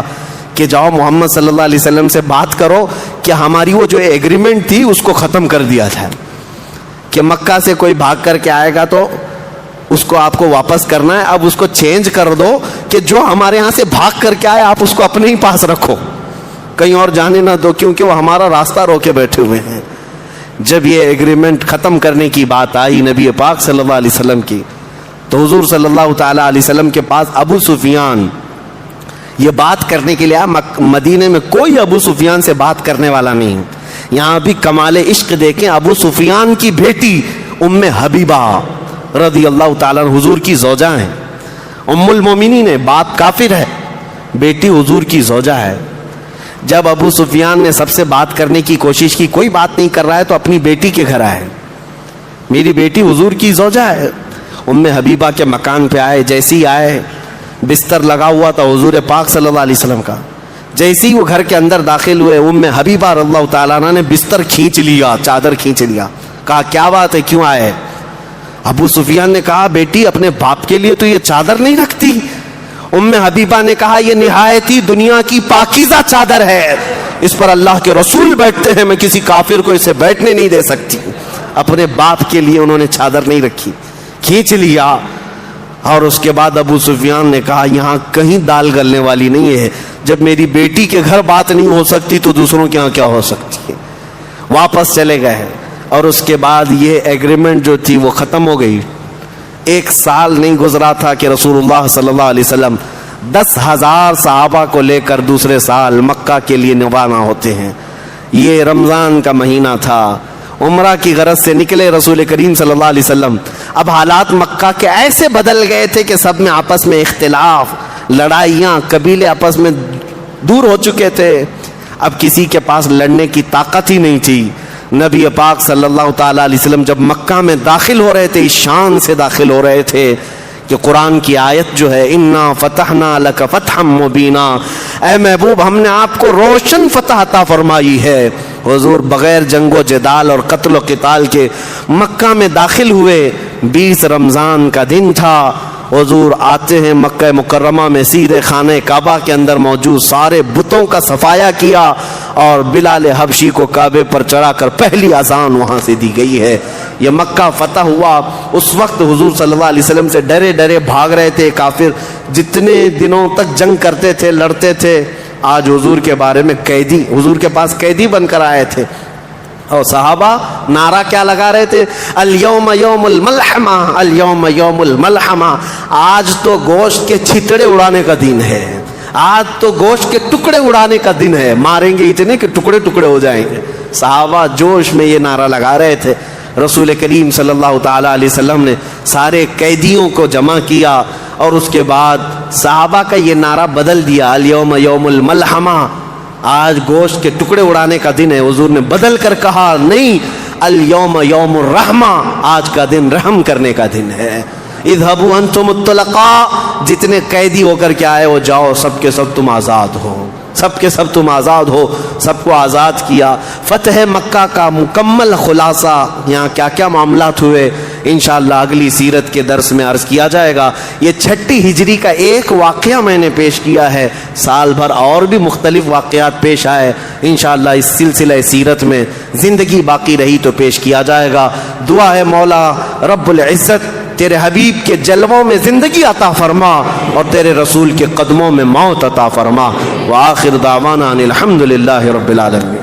کہ جاؤ محمد صلی اللہ علیہ وسلم سے بات کرو کہ ہماری وہ جو ایگریمنٹ تھی اس کو ختم کر دیا جائے، کہ مکہ سے کوئی بھاگ کر کے آئے گا تو اس کو آپ کو واپس کرنا ہے. اب اس کو چینج کر دو کہ جو ہمارے ہاں سے بھاگ کر کے آئے آپ اس کو اپنے ہی پاس رکھو، کہیں اور جانے نہ دو، کیونکہ وہ ہمارا راستہ روکے بیٹھے ہوئے ہیں. جب یہ ایگریمنٹ ختم کرنے کی بات آئی نبی پاک صلی اللہ علیہ وسلم کی، تو حضور صلی اللہ تعالی علیہ وسلم کے پاس ابو سفیان یہ بات کرنے کے لیے آیا. مدینے میں کوئی ابو سفیان سے بات کرنے والا نہیں. یہاں بھی کمال عشق دیکھیں، ابو سفیان کی بیٹی ام حبیبہ رضی اللہ تعالیٰ حضور کی زوجہ ہیں، ام المومنین ہے، باپ کافر ہے، بیٹی حضور کی زوجہ ہے. جب ابو سفیان نے سب سے بات کرنے کی کوشش کی، کوئی بات نہیں کر رہا ہے، تو اپنی بیٹی کے گھر آئے. میری بیٹی حضور کی زوجہ ہے. ام حبیبہ کے مکان پہ آئے. جیسے ہی آئے، بستر لگا ہوا تھا حضور پاک صلی اللہ علیہ وسلم کا. جیسے ہی وہ گھر کے اندر داخل ہوئے، ام حبیبہ رضی اللہ تعالیٰ عنہ نے بستر کھینچ لیا، چادر کھینچ لیا. کہا کیا بات ہے، کیوں آئے؟ ابو سفیان نے کہا بیٹی اپنے باپ کے لیے تو یہ چادر نہیں رکھتی. ام حبیبہ نے کہا یہ نہایت ہی دنیا کی پاکیزہ چادر ہے، اس پر اللہ کے رسول بیٹھتے ہیں، میں کسی کافر کو اسے بیٹھنے نہیں دے سکتی. اپنے باپ کے لیے انہوں نے چادر نہیں رکھی، کھینچ لیا. اور اس کے بعد ابو سفیان نے کہا یہاں کہیں دال گلنے والی نہیں ہے، جب میری بیٹی کے گھر بات نہیں ہو سکتی تو دوسروں کے ہاں کیا ہو سکتی ہے. واپس چلے گئے. اور اس کے بعد یہ ایگریمنٹ جو تھی وہ ختم ہو گئی. 1 سال نہیں گزرا تھا کہ رسول اللہ صلی اللہ علیہ وسلم 10,000 صحابہ کو لے کر دوسرے سال مکہ کے لیے روانہ ہوتے ہیں. یہ رمضان کا مہینہ تھا، عمرہ کی غرض سے نکلے رسول کریم صلی اللہ علیہ وسلم. اب حالات مکہ کے ایسے بدل گئے تھے کہ سب میں آپس میں اختلاف، لڑائیاں، قبیلے آپس میں دور ہو چکے تھے. اب کسی کے پاس لڑنے کی طاقت ہی نہیں تھی. نبی پاک صلی اللہ تعالی علیہ وسلم جب مکہ میں داخل ہو رہے تھے، اس شان سے داخل ہو رہے تھے کہ قرآن کی آیت جو ہے انا فتحنا لک فتحا مبینا، اے محبوب ہم نے آپ کو روشن فتح عطا فرمائی ہے. حضور بغیر جنگ و جدال اور قتل و قتال کے مکہ میں داخل ہوئے. 20 رمضان کا دن تھا. حضور آتے ہیں مکہ مکرمہ میں، سیدھے خانہ کعبہ کے اندر موجود سارے بتوں کا صفایا کیا اور بلال حبشی کو کعبے پر چڑھا کر پہلی اذان وہاں سے دی گئی ہے. یہ مکہ فتح ہوا. اس وقت حضور صلی اللہ علیہ وسلم سے ڈرے ڈرے بھاگ رہے تھے کافر، جتنے دنوں تک جنگ کرتے تھے، لڑتے تھے. آج حضور کے بارے میں قیدی، حضور کے پاس قیدی بن کر آئے تھے، اور صحابہ نعرہ کیا لگا رہے تھے؟ الیوم یوم الملحمہ، الیوم یوم الملحمہ. آج تو گوشت کے چھتڑے اڑانے کا دن ہے، آج تو گوشت کے ٹکڑے اڑانے کا دن ہے، ماریں گے اتنے کہ ٹکڑے ٹکڑے ہو جائیں گے۔ صحابہ جوش میں یہ نعرہ لگا رہے تھے۔ رسول کریم صلی اللہ تعالیٰ علیہ وسلم نے سارے قیدیوں کو جمع کیا اور اس کے بعد صحابہ کا یہ نعرہ بدل دیا، الیوم یوم الملحمہ، آج گوشت کے ٹکڑے اڑانے کا دن ہے۔ حضور نے بدل کر کہا نہیں، الیوم یوم الرحمہ، آج کا دن رحم کرنے کا دن ہے۔ اذهبوا انتم الطلقاء، جتنے قیدی ہو کر کے آئے ہو جاؤ، سب کے سب تم آزاد ہو، سب کے سب تم آزاد ہو، سب کو آزاد کیا۔ فتح مکہ کا مکمل خلاصہ، یہاں کیا کیا معاملات ہوئے، انشاءاللہ اگلی سیرت کے درس میں عرض کیا جائے گا۔ یہ 6 ہجری کا ایک واقعہ میں نے پیش کیا ہے، سال بھر اور بھی مختلف واقعات پیش آئے، انشاءاللہ اس سلسلہ سیرت میں زندگی باقی رہی تو پیش کیا جائے گا۔ دعا ہے مولا رب العزت تیرے حبیب کے جلووں میں زندگی عطا فرما اور تیرے رسول کے قدموں میں موت عطا فرما۔ وآخر دعوانا ان الحمد للہ رب العالمین۔